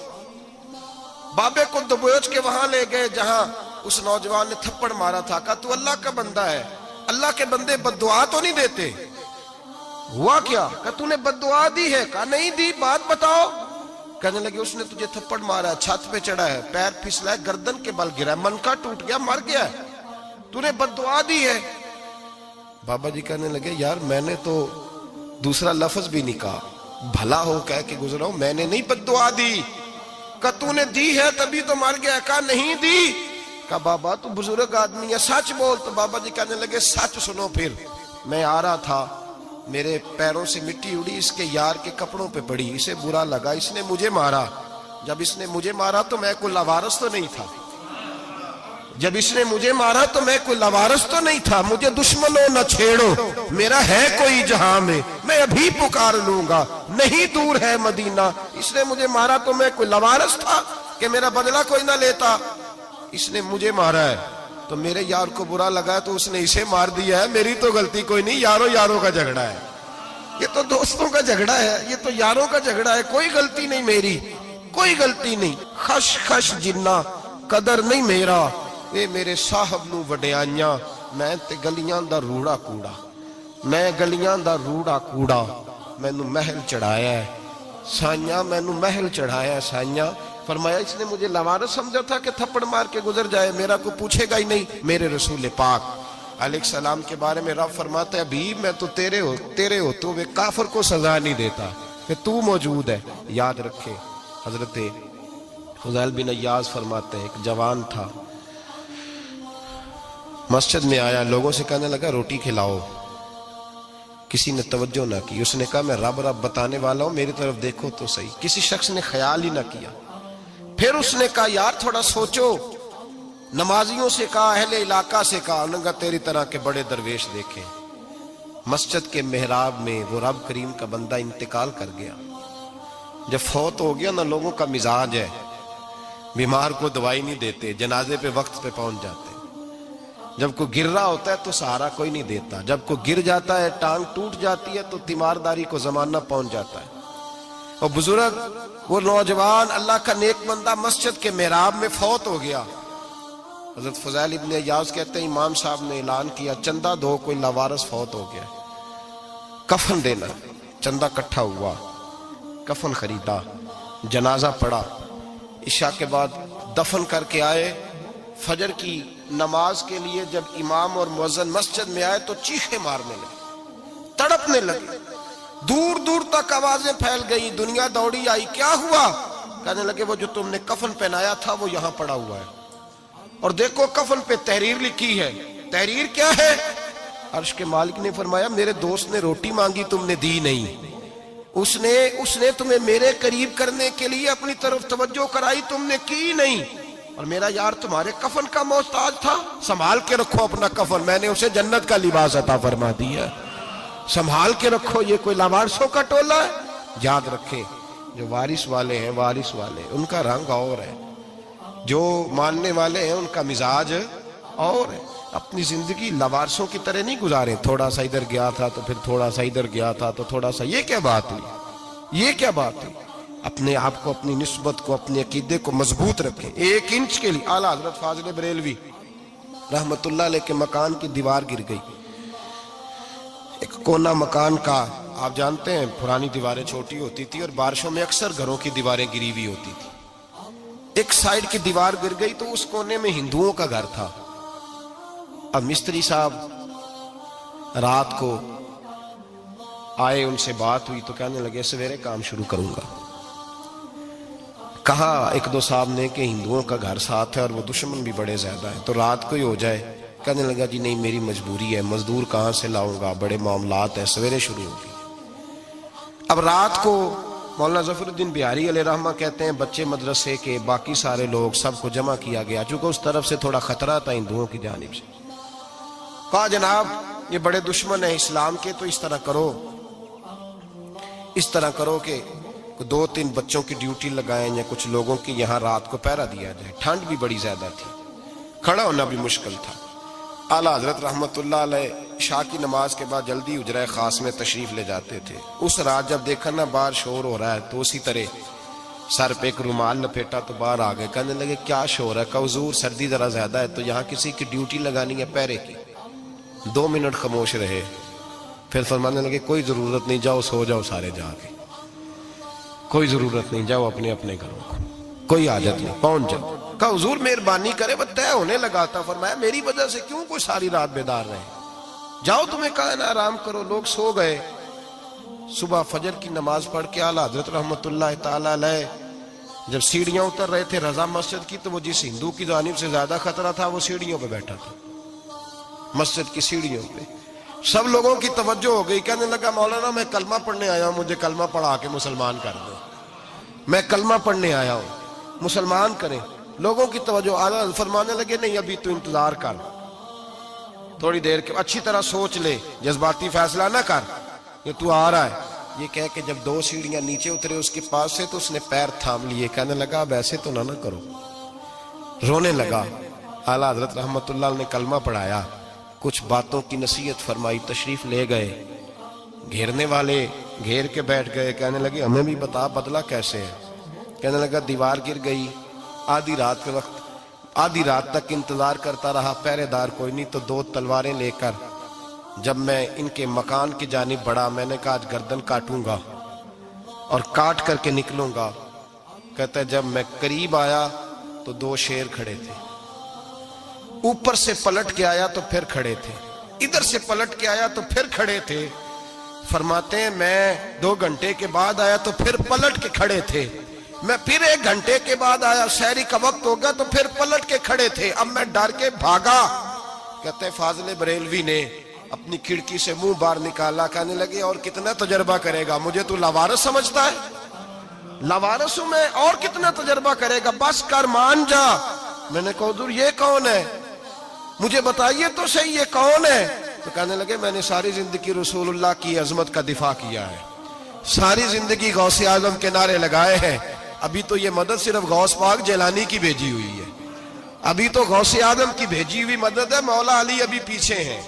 بابے کو دبوچ کے وہاں لے گئے جہاں اس نوجوان نے تھپڑ مارا تھا، کہا تو اللہ کا بندہ ہے، اللہ کے بندے بد دعا تو نہیں دیتے؟ ہوا کیا؟ کہا تو نے بد دعا دی ہے؟ کہا نہیں دی، بات بتاؤ۔ کہنے لگے اس نے تجھے تھپڑ مارا ہے، چھت پہ چڑھا ہے، پیر پھسلا ہے، گردن کے بل گرا ہے، منکا ٹوٹ گیا، مر گیا ہے، تو نے بد دعا دی ہے۔ بابا جی کہنے لگے یار میں نے تو دوسرا لفظ بھی نہیں کہا، بھلا ہو کہہ کے گزرا ہوں، میں نے نہیں بد دعا دی۔ کہا تو نے دی ہے تبھی تو مر گیا۔ کہا نہیں دی۔ کہا بابا تو بزرگ آدمی ہے، سچ بول۔ تو بابا جی کہنے لگے سچ سنو پھر۔ میں آ رہا تھا، میرے پیروں سے مٹی اڑی، اس کے یار کے کپڑوں پہ پڑی، اسے برا لگا، اس نے مجھے مارا۔ جب اس نے مجھے مارا تو میں کوئی لاوارث تو نہیں تھا، جب اس نے مجھے مارا تو میں کوئی لاوارث تو نہیں تھا۔ مجھے دشمنوں نہ چھیڑو، میرا ہے کوئی جہاں میں ابھی پکار لوں گا، نہیں دور ہے مدینہ۔ اس نے مجھے مارا تو میں کوئی لاوارث تھا کہ میرا بدلہ کوئی نہ لیتا؟ اس نے مجھے مارا ہے تو میرے یار کو برا لگا تو اس نے اسے مار دیا ہے، میری تو غلطی کوئی نہیں، یاروں کا جھگڑا ہے، یہ تو دوستوں کا جھگڑا ہے، یہ تو یاروں کا جھگڑا ہے، کوئی غلطی نہیں میری، کوئی غلطی نہیں۔ خش خش جنہ قدر نہیں میرا، اے میرے صاحب نو وڈیاں، میں تے گلیاں دا روڑا کوڑا، میں گلیاں دا روڑا کوڑا، میں نو محل چڑھایا ہے سائیاں، میں نو محل چڑھایا ہے سائیاں۔ فرمایا اس نے مجھے لاوارث سمجھا تھا کہ تھپڑ مار کے گزر جائے، میرا کو پوچھے گا ہی نہیں۔ میرے رسول پاک علیہ السلام کے بارے میں رب فرماتا ہے ابھی میں تو تیرے ہو تو وہ کافر کو سزا نہیں دیتا کہ تو موجود ہے۔ یاد رکھے حضرت فضیل بن عیاض فرماتے ہیں ایک جوان تھا، مسجد میں آیا، لوگوں سے کہنے لگا روٹی کھلاؤ، کسی نے توجہ نہ کی۔ اس نے کہا میں رب بتانے والا ہوں، میری طرف دیکھو تو صحیح۔ کسی شخص نے خیال ہی نہ کیا۔ پھر اس نے کہا یار تھوڑا سوچو، نمازیوں سے کہا، اہل علاقہ سے کہا، انہوں نے کہا تیری طرح کے بڑے درویش دیکھیں۔ مسجد کے محراب میں وہ رب کریم کا بندہ انتقال کر گیا۔ جب فوت ہو گیا نا، لوگوں کا مزاج ہے بیمار کو دوائی نہیں دیتے، جنازے پہ وقت پہ پہنچ جاتے۔ جب کوئی گر رہا ہوتا ہے تو سہارا کوئی نہیں دیتا، جب کوئی گر جاتا ہے ٹانگ ٹوٹ جاتی ہے تو تیمارداری کو زمانہ پہنچ جاتا ہے۔ وہ بزرگ، وہ نوجوان اللہ کا نیک بندہ مسجد کے محراب میں فوت ہو گیا۔ حضرت فضیل ابن عیاض کہتے ہیں امام صاحب نے اعلان کیا چندہ دو، کوئی لاوارث فوت ہو گیا، کفن دینا۔ چندہ کٹھا ہوا، کفن خریدا، جنازہ پڑا، عشاء کے بعد دفن کر کے آئے۔ فجر کی نماز کے لیے جب امام اور مؤذن مسجد میں آئے تو چیخیں مارنے لگے، تڑپنے لگے، دور دور تک آوازیں پھیل گئی، دنیا دوڑی آئی، کیا ہوا؟ کہنے لگے وہ جو تم نے کفن پہنایا تھا وہ یہاں پڑا ہوا ہے، اور دیکھو کفن پہ تحریر لکھی ہے۔ تحریر کیا ہے؟ عرش کے مالک نے فرمایا میرے دوست نے روٹی مانگی تم نے دی نہیں، اس نے تمہیں میرے قریب کرنے کے لیے اپنی طرف توجہ کرائی، تم نے کی نہیں، اور میرا یار تمہارے کفن کا محتاج تھا، سنبھال کے رکھو اپنا کفن، میں نے اسے جنت کا لباس عطا فرما دیا، سنبھال کے رکھو، یہ کوئی لاوارثوں کا ٹولہ ہے۔ یاد رکھیں جو وارث والے ہیں، وارث والے ان کا رنگ اور ہے، جو ماننے والے ہیں ان کا مزاج اور ہے۔ اپنی زندگی لاوارثوں کی طرح نہیں گزاریں، تھوڑا سا ادھر گیا تھا تو پھر تھوڑا سا ادھر گیا تھا تو تھوڑا سا، یہ کیا بات ہوئی، یہ کیا بات ہوئی؟ اپنے آپ کو، اپنی نسبت کو، اپنے عقیدے کو مضبوط رکھیں۔ ایک انچ کے لیے اعلیٰ حضرت فاضل بریلوی رحمت اللہ علیہ کے مکان کی دیوار گر گئی، ایک کونا مکان کا، آپ جانتے ہیں پرانی دیواریں چھوٹی ہوتی تھی اور بارشوں میں اکثر گھروں کی دیواریں گری ہوئی ہوتی تھی، ایک سائیڈ کی دیوار گر گئی تو اس کونے میں ہندوؤں کا گھر تھا۔ اب مستری صاحب رات کو آئے، ان سے بات ہوئی تو کہنے لگے سویرے کام شروع کروں گا۔ کہا ایک دو صاحب نے کہ ہندوؤں کا گھر ساتھ ہے اور وہ دشمن بھی بڑے زیادہ ہیں، تو رات کو ہی ہو جائے۔ کہنے لگا جی نہیں میری مجبوری ہے، مزدور کہاں سے لاؤں گا، بڑے معاملات ہیں، سویرے شروع ہوگی۔ اب رات کو مولانا ظفر الدین بہاری علیہ رحمہ کہتے ہیں بچے مدرسے کے، باقی سارے لوگ، سب کو جمع کیا گیا، چونکہ اس طرف سے تھوڑا خطرہ تھا ہندوؤں کی جانب سے۔ کہا جناب یہ بڑے دشمن ہیں اسلام کے، تو اس طرح کرو کہ دو تین بچوں کی ڈیوٹی لگائیں یا کچھ لوگوں کی یہاں رات کو پہرا دیا جائے، ٹھنڈ بھی بڑی زیادہ تھی، کھڑا ہونا بھی مشکل تھا۔ اعلیٰ حضرت رحمت اللہ علیہ عشاء کی نماز کے بعد جلدی حجرہ خاص میں تشریف لے جاتے تھے۔ اس رات جب دیکھا نا باہر شور ہو رہا ہے تو اسی طرح سر پہ ایک رومال لپیٹا تو باہر آ گئے، کہنے لگے کیا شور ہے؟ کہا حضور سردی ذرا زیادہ ہے تو یہاں کسی کی ڈیوٹی لگانی ہے پہرے کی۔ 2 منٹ خاموش رہے، پھر فرمانے لگے کوئی ضرورت نہیں، جاؤ سو جاؤ سارے جا کے، کوئی ضرورت نہیں، جاؤ اپنے اپنے گھروں کو، کوئی حاجت نہیں، پہنچ جاؤ۔ کہا حضور مہربانی کرے، وہ طے ہونے لگا تھا۔ فرمایا میری وجہ سے کیوں کوئی ساری رات بیدار رہے، جاؤ تمہیں کہا نا آرام کرو۔ لوگ سو گئے، صبح فجر کی نماز پڑھ کے اعلیٰ حضرت رحمت اللہ تعالی علیہ جب سیڑھیاں اتر رہے تھے رضا مسجد کی، تو وہ جس ہندو کی جانب سے زیادہ خطرہ تھا وہ سیڑھیوں پہ بیٹھا تھا، مسجد کی سیڑھیوں پہ۔ سب لوگوں کی توجہ ہو گئی، کہنے لگا مولانا میں کلمہ پڑھنے آیا ہوں، مجھے کلمہ پڑھا کے مسلمان کر دو، میں کلمہ پڑھنے آیا ہوں، مسلمان کریں۔ لوگوں کی توجہ، اعلیٰ فرمانے لگے نہیں ابھی تو انتظار کر، تھوڑی دیر کے اچھی طرح سوچ لے، جذباتی فیصلہ نہ کر کہ تو آ رہا ہے۔ یہ کہہ کے جب 2 سیڑھیاں نیچے اترے اس کے پاس سے، تو اس نے پیر تھام لیے، کہنے لگا اب ایسے تو نہ کرو، رونے لگا۔ اعلیٰ حضرت رحمت اللہ نے کلمہ پڑھایا، کچھ باتوں کی نصیحت فرمائی، تشریف لے گئے۔ گھیرنے والے گھیر کے بیٹھ گئے، کہنے لگے ہمیں بھی بتا بدلہ کیسے ہے۔ کہنے لگا دیوار گر گئی، آدھی رات کے وقت، آدھی رات تک انتظار کرتا رہا، پہرے دار کوئی نہیں، تو 2 تلواریں لے کر جب میں ان کے مکان کی جانب بڑھا، میں نے کہا آج گردن کاٹوں گا اور کاٹ کر کے نکلوں گا۔ کہتا ہے جب میں قریب آیا تو 2 شیر کھڑے تھے، اوپر سے پلٹ کے آیا تو پھر کھڑے تھے، ادھر سے پلٹ کے آیا تو پھر کھڑے تھے۔ فرماتے ہیں میں 2 گھنٹے کے بعد آیا تو پھر پلٹ کے کھڑے تھے، میں پھر 1 گھنٹے کے بعد آیا، سحری کا وقت ہو گیا تو پھر پلٹ کے کھڑے تھے، اب میں ڈر کے بھاگا۔ کہتے ہیں فاضل بریلوی نے اپنی کھڑکی سے منہ باہر نکالا، کہنے لگے اور کتنا تجربہ کرے گا، مجھے تو لاوارث سمجھتا ہے، لاوارث ہوں میں، اور کتنا تجربہ کرے گا، بس کر مان جا۔ میں نے کہا حضور یہ کون ہے، مجھے بتائیے تو صحیح یہ کون ہے۔ تو کہنے لگے میں نے ساری زندگی رسول اللہ کی عظمت کا دفاع کیا ہے، ساری زندگی غوث اعظم کے نعرے لگائے ہیں، ابھی تو یہ مدد صرف غوث پاک جیلانی کی بھیجی ہوئی ہے، ابھی تو غوث اعظم کی بھیجی ہوئی مدد ہے، مولا علی ابھی پیچھے ہیں،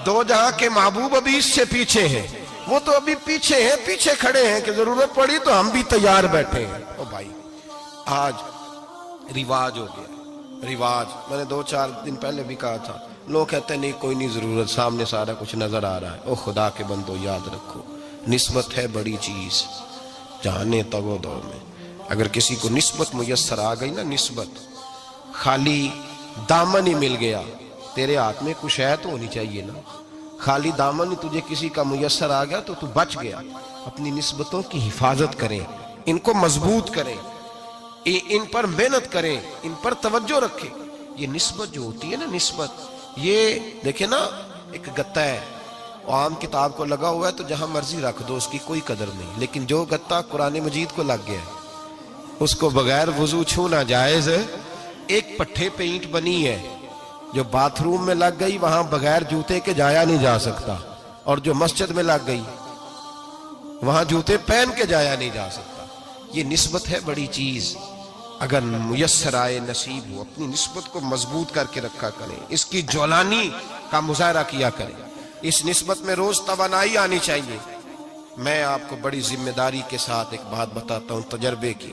2 جہاں کے محبوب ابھی اس سے پیچھے ہیں، وہ تو ابھی پیچھے ہیں، پیچھے کھڑے ہیں کہ ضرورت پڑی تو ہم بھی تیار بیٹھے ہیں۔ او بھائی آج رواج ہو گیا، رواج، میں نے 2-4 دن پہلے بھی کہا تھا، لوگ کہتے ہیں نہیں کوئی نہیں ضرورت، سامنے سارا کچھ نظر آ رہا ہے۔ او خدا کے بندو یاد رکھو، نسبت ہے بڑی چیز، جانے تگو دو میں، اگر کسی کو نسبت میسر آ گئی نا، نسبت، خالی دامن ہی مل گیا، تیرے ہاتھ میں کچھ ہے تو ہونی چاہیے نا، خالی دامن ہی تجھے کسی کا میسر آ گیا تو بچ گیا۔ اپنی نسبتوں کی حفاظت کریں، ان کو مضبوط کریں، ان پر محنت کریں، ان پر توجہ رکھیں۔ یہ نسبت جو ہوتی ہے نا، نسبت، یہ دیکھیں نا، ایک گتا ہے عام کتاب کو لگا ہوا ہے تو جہاں مرضی رکھ دو، اس کی کوئی قدر نہیں، لیکن جو گتا قرآن مجید کو لگ گیا ہے اس کو بغیر وضو چھونا جائز ہے۔ ایک پٹھے پہ اینٹ بنی ہے، جو باتھ روم میں لگ گئی وہاں بغیر جوتے کے جایا نہیں جا سکتا، اور جو مسجد میں لگ گئی وہاں جوتے پہن کے جایا نہیں جا سکتا۔ یہ نسبت ہے بڑی چیز، اگر میسر آئے نصیب ہو، اپنی نسبت کو مضبوط کر کے رکھا کریں، اس کی جولانی کا مظاہرہ کیا کریں، اس نسبت میں روز توانائی آنی چاہیے۔ میں آپ کو بڑی ذمہ داری کے ساتھ ایک بات بتاتا ہوں تجربے کی،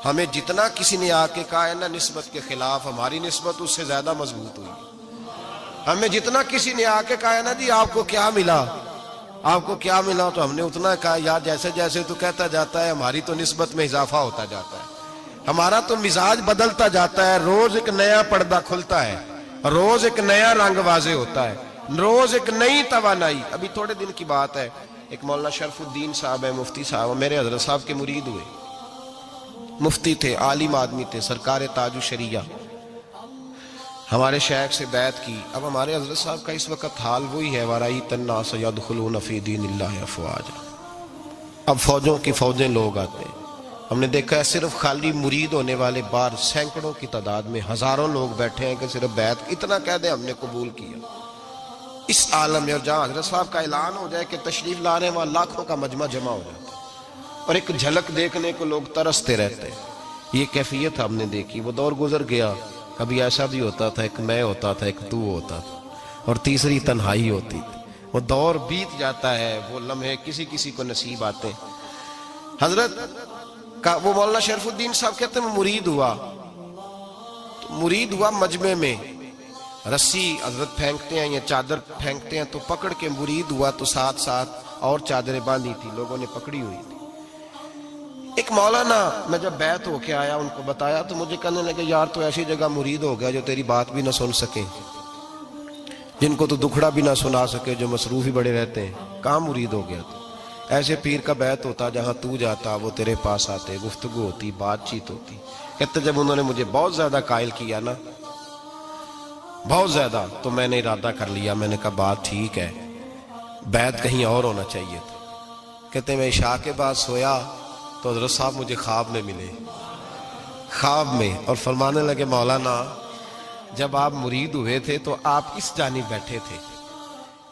ہمیں جتنا کسی نے آ کے کہا ہے نا نسبت کے خلاف، ہماری نسبت اس سے زیادہ مضبوط ہوئی۔ ہمیں جتنا کسی نے آ کے کہا ہے نا جی آپ کو کیا ملا، آپ کو کیا ملا، تو ہم نے اتنا کہا یار جیسے جیسے تو کہتا جاتا ہے ہماری تو نسبت میں اضافہ ہوتا جاتا ہے، ہمارا تو مزاج بدلتا جاتا ہے، روز ایک نیا پردہ کھلتا ہے، روز ایک نیا رنگ واضح ہوتا ہے، روز ایک نئی توانائی۔ ابھی تھوڑے دن کی بات ہے، ایک مولانا شرف الدین صاحب ہے، مفتی صاحب، میرے حضرت صاحب کے مرید ہوئے، مفتی تھے، عالم آدمی تھے، سرکار تاج الشریعہ، ہمارے شیخ سے بیعت کی۔ اب ہمارے حضرت صاحب کا اس وقت حال وہی ہے، وَرَأَيْتَ النَّاسَ يَدْخُلُونَ فِي دِينِ اللَّهِ أَفْوَاجًا، اب فوجوں کی فوجیں لوگ آتے ہیں۔ ہم نے دیکھا ہے صرف خالی مرید ہونے والے بار سینکڑوں کی تعداد میں ہزاروں لوگ بیٹھے ہیں کہ صرف بیعت اتنا کہہ دیں ہم نے قبول کیا۔ اس عالم میں، اور جہاں حضرت صاحب کا اعلان ہو جائے کہ تشریف لا رہے ہیں، وہاں لاکھوں کا مجمع جمع ہو جاتا ہے، اور ایک جھلک دیکھنے کو لوگ ترستے رہتے ہیں۔ یہ کیفیت ہم نے دیکھی، وہ دور گزر گیا، کبھی ایسا بھی ہوتا تھا، ایک میں ہوتا تھا، ایک تو ہوتا تھا، اور تیسری تنہائی ہوتی تھی۔ وہ دور بیت جاتا ہے، وہ لمحے کسی کسی کو نصیب آتے ہیں۔ حضرت کا وہ مولانا شرف الدین صاحب کہتے ہیں مرید ہوا، تو مرید ہوا مجمع میں، رسی حضرت پھینکتے ہیں یا چادر پھینکتے ہیں تو پکڑ کے مرید ہوا، تو ساتھ ساتھ اور چادریں باندھی تھی، لوگوں نے پکڑی ہوئی تھی۔ ایک مولانا، میں جب بیعت ہو کے آیا ان کو بتایا تو مجھے کہنے لگے یار تو ایسی جگہ مرید ہو گیا جو تیری بات بھی نہ سن سکے، جن کو تو دکھڑا بھی نہ سنا سکے، جو مصروف ہی بڑے رہتے ہیں، کہاں مرید ہو گیا تو ایسے پیر کا بیت ہوتا جہاں تو جاتا وہ تیرے پاس آتے، گفتگو ہوتی، بات چیت ہوتی۔ کہتے جب انہوں نے مجھے بہت زیادہ قائل کیا نا، بہت زیادہ، تو میں نے ارادہ کر لیا، میں نے کہا بات ٹھیک ہے، بیت کہیں اور ہونا چاہیے تھا۔ کہتے میں عشاء کے بعد سویا تو حضرت صاحب مجھے خواب میں ملے، خواب میں، اور فرمانے لگے مولانا جب آپ مرید ہوئے تھے تو آپ اس جانب بیٹھے تھے،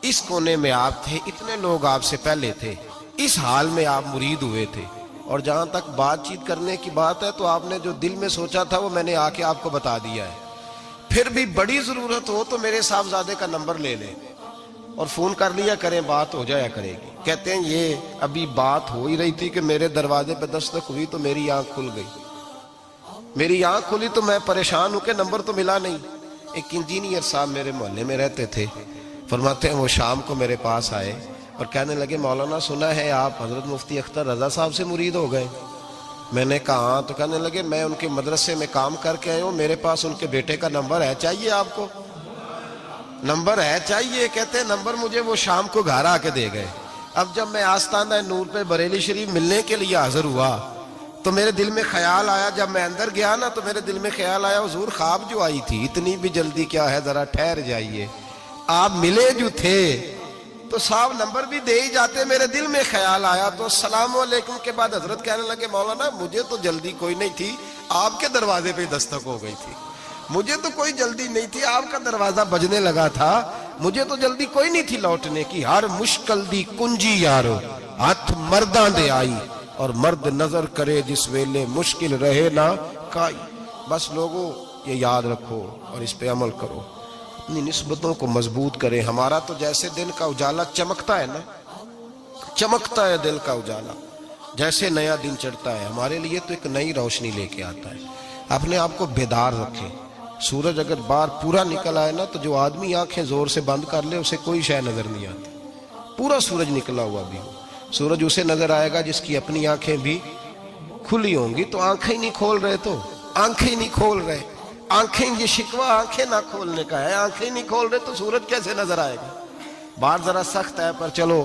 اس کونے میں آپ تھے، اتنے لوگ آپ سے پہلے تھے، اس حال میں آپ مرید ہوئے تھے، اور جہاں تک بات چیت کرنے کی بات ہے تو آپ نے جو دل میں سوچا تھا وہ میں نے آ کے آپ کو بتا دیا ہے، پھر بھی بڑی ضرورت ہو تو میرے صاحبزادے کا نمبر لے لیں اور فون کر لیا کریں، بات ہو جایا کرے گی۔ کہتے ہیں یہ ابھی بات ہو ہی رہی تھی کہ میرے دروازے پہ دستک ہوئی تو میری آنکھ کھل گئی، میری آنکھ کھلی تو میں پریشان ہوں کہ نمبر تو ملا نہیں۔ ایک انجینئر صاحب میرے محلے میں رہتے تھے، فرماتے ہیں وہ شام کو میرے پاس آئے اور کہنے لگے مولانا سنا ہے آپ حضرت مفتی اختر رضا صاحب سے مرید ہو گئے؟ میں نے کہا ہاں۔ تو کہنے لگے میں ان کے مدرسے میں کام کر کے آئے ہوں، میرے پاس ان کے بیٹے کا نمبر ہے، چاہیے آپ کو؟ نمبر ہے چاہیے؟ کہتے ہیں نمبر مجھے وہ شام کو گھر آ کے دے گئے۔ اب جب میں آستانہ نور پہ بریلی شریف ملنے کے لیے حاضر ہوا تو میرے دل میں خیال آیا، جب میں اندر گیا نا تو میرے دل میں خیال آیا حضور خواب جو آئی تھی اتنی بھی جلدی کیا ہے، ذرا ٹھہر جائیے، آپ ملے جو تھے تو صاحب نمبر بھی دے ہی جاتے۔ میرے دل میں خیال آیا تو السلام علیکم کے بعد حضرت کہنے لگے مولانا مجھے تو جلدی کوئی نہیں تھی، آپ کے دروازے پہ دستک ہو گئی تھی، مجھے تو کوئی جلدی نہیں تھی، آپ کا دروازہ بجنے لگا تھا، مجھے تو جلدی کوئی نہیں تھی لوٹنے کی۔ ہر مشکل دی کنجی یارو ہاتھ مرداں دے آئی، اور مرد نظر کرے جس ویلے مشکل رہے نہ کائی۔ بس لوگوں یہ یاد رکھو اور اس پہ عمل کرو، اپنی نسبتوں کو مضبوط کریں۔ ہمارا تو جیسے دن کا اجالا چمکتا ہے نا، چمکتا ہے دل کا اجالا، جیسے نیا دن چڑھتا ہے ہمارے لیے تو ایک نئی روشنی لے کے آتا ہے۔ اپنے آپ کو بیدار رکھیں۔ سورج اگر باہر پورا نکل آئے نا تو جو آدمی آنکھیں زور سے بند کر لے اسے کوئی شے نظر نہیں آتی، پورا سورج نکلا ہوا بھی ہو۔ سورج اسے نظر آئے گا جس کی اپنی آنکھیں بھی کھلی ہوں گی۔ تو آنکھیں نہیں کھول رہے، تو آنکھیں نہیں کھول رہے، آنکھیں، یہ شکوہ آنکھیں نہ کھولنے کا ہے، آنکھیں نہیں کھول رہے تو سورج کیسے نظر آئے گا؟ بات ذرا سخت ہے پر چلو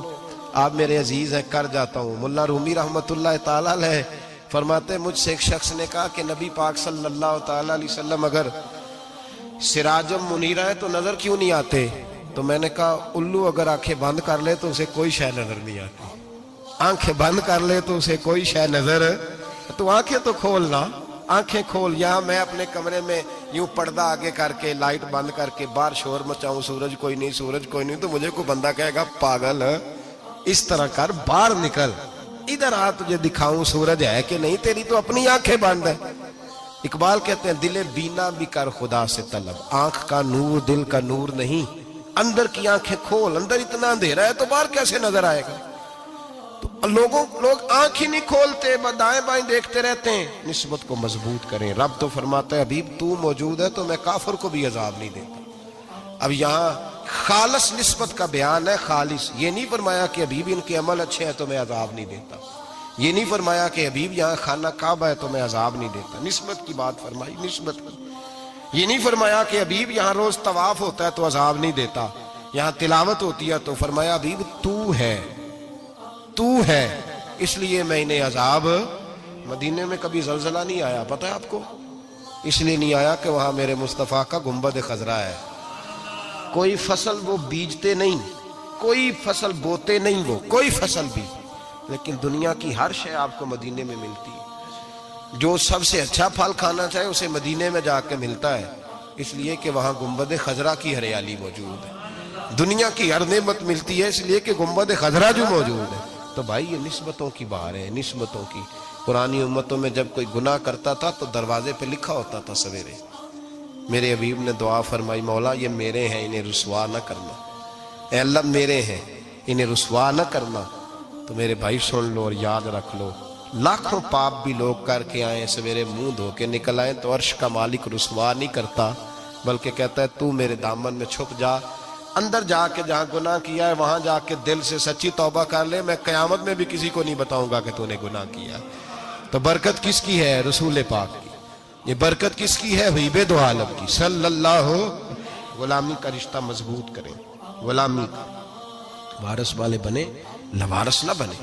آپ میرے عزیز ہیں، کر جاتا ہوں۔ ملا رومی رحمت اللہ تعالی علیہ فرماتے مجھ سے ایک شخص نے کہا کہ نبی پاک صلی اللہ تعالی علیہ وسلم اگر سراجم منیرہ ہے تو نظر کیوں نہیں آتے؟ تو میں نے کہا الو اگر آنکھیں بند کر لے تو اسے کوئی شے نظر نہیں آتی، آنکھیں بند کر لے تو اسے کوئی شے نظر، تو آنکھیں تو کھولنا، آنکھیں کھول۔ یہاں میں اپنے کمرے میں یوں پردہ آگے کر کے لائٹ بند کر کے باہر شور مچاؤں، سورج کوئی نہیں، سورج کوئی نہیں، تو مجھے کوئی بندہ کہے گا پاگل اس طرح کر، باہر نکل، ادھر آ تجھے دکھاؤں سورج ہے کہ نہیں، تیری تو اپنی آنکھیں بند ہے۔ اقبال کہتے ہیں دل بینا بھی کر خدا سے طلب، آنکھ کا نور دل کا نور نہیں، اندر کی آنکھیں کھول، اندر اتنا اندھیرا ہے تو باہر کیسے نظر آئے گا؟ تو لوگ آنکھ ہی نہیں کھولتے، دائیں بائیں دیکھتے رہتے ہیں۔ نسبت کو مضبوط کریں۔ رب تو فرماتا ہے حبیب تو موجود ہے تو میں کافر کو بھی عذاب نہیں دیتا۔ اب یہاں خالص نسبت کا بیان ہے، خالص، یہ نہیں فرمایا کہ حبیب ان کے عمل اچھے ہیں تو میں عذاب نہیں دیتا، یہ نہیں فرمایا کہ حبیب یہاں خانہ کعبہ ہے تو میں عذاب نہیں دیتا، نسبت کی بات فرمائی، نسبت کی۔ یہ نہیں فرمایا کہ حبیب یہاں روز طواف ہوتا ہے تو عذاب نہیں دیتا، یہاں تلاوت ہوتی ہے تو فرمایا حبیب تو ہے، تو ہے، اس لیے میں انہیں عذاب۔ مدینے میں کبھی زلزلہ نہیں آیا، پتہ ہے آپ کو؟ اس لیے نہیں آیا کہ وہاں میرے مصطفیٰ کا گنبد خضرا ہے۔ کوئی فصل وہ بیجتے نہیں، کوئی فصل بوتے نہیں، وہ کوئی فصل بھی، لیکن دنیا کی ہر شے آپ کو مدینے میں ملتی ہے۔ جو سب سے اچھا پھل کھانا چاہے اسے مدینے میں جا کے ملتا ہے، اس لیے کہ وہاں گنبد خضرا کی ہریالی موجود ہے۔ دنیا کی ہر نعمت ملتی ہے اس لیے کہ گنبد خضرا جو موجود ہے۔ تو بھائی یہ نسبتوں کی بہار ہے، نسبتوں کی۔ پرانی امتوں میں جب کوئی گناہ کرتا تھا تو دروازے پہ لکھا ہوتا تھا سویرے، میرے حبیب نے دعا فرمائی مولا یہ میرے ہیں انہیں رسوا نہ کرنا، اے اللہ میرے ہیں انہیں رسوا نہ کرنا۔ تو میرے بھائی سن لو اور یاد رکھ لو، لاکھوں پاپ بھی لوگ کر کے آئیں، سویرے منہ دھو کے نکل آئیں تو عرش کا مالک رسوا نہیں کرتا، بلکہ کہتا ہے تو میرے دامن میں چھپ جا، اندر جا کے جہاں گناہ کیا ہے وہاں جا کے دل سے سچی توبہ کر لے، میں قیامت میں بھی کسی کو نہیں بتاؤں گا کہ تو نے گناہ کیا۔ تو برکت کس کی ہے؟ رسول پاک کی۔ یہ برکت کس کی ہے؟ حبیب دو عالم کی صلی اللہ۔ غلامی کا رشتہ مضبوط کریں، غلامی کا، وارث والے بنے، لوارث نہ بنے۔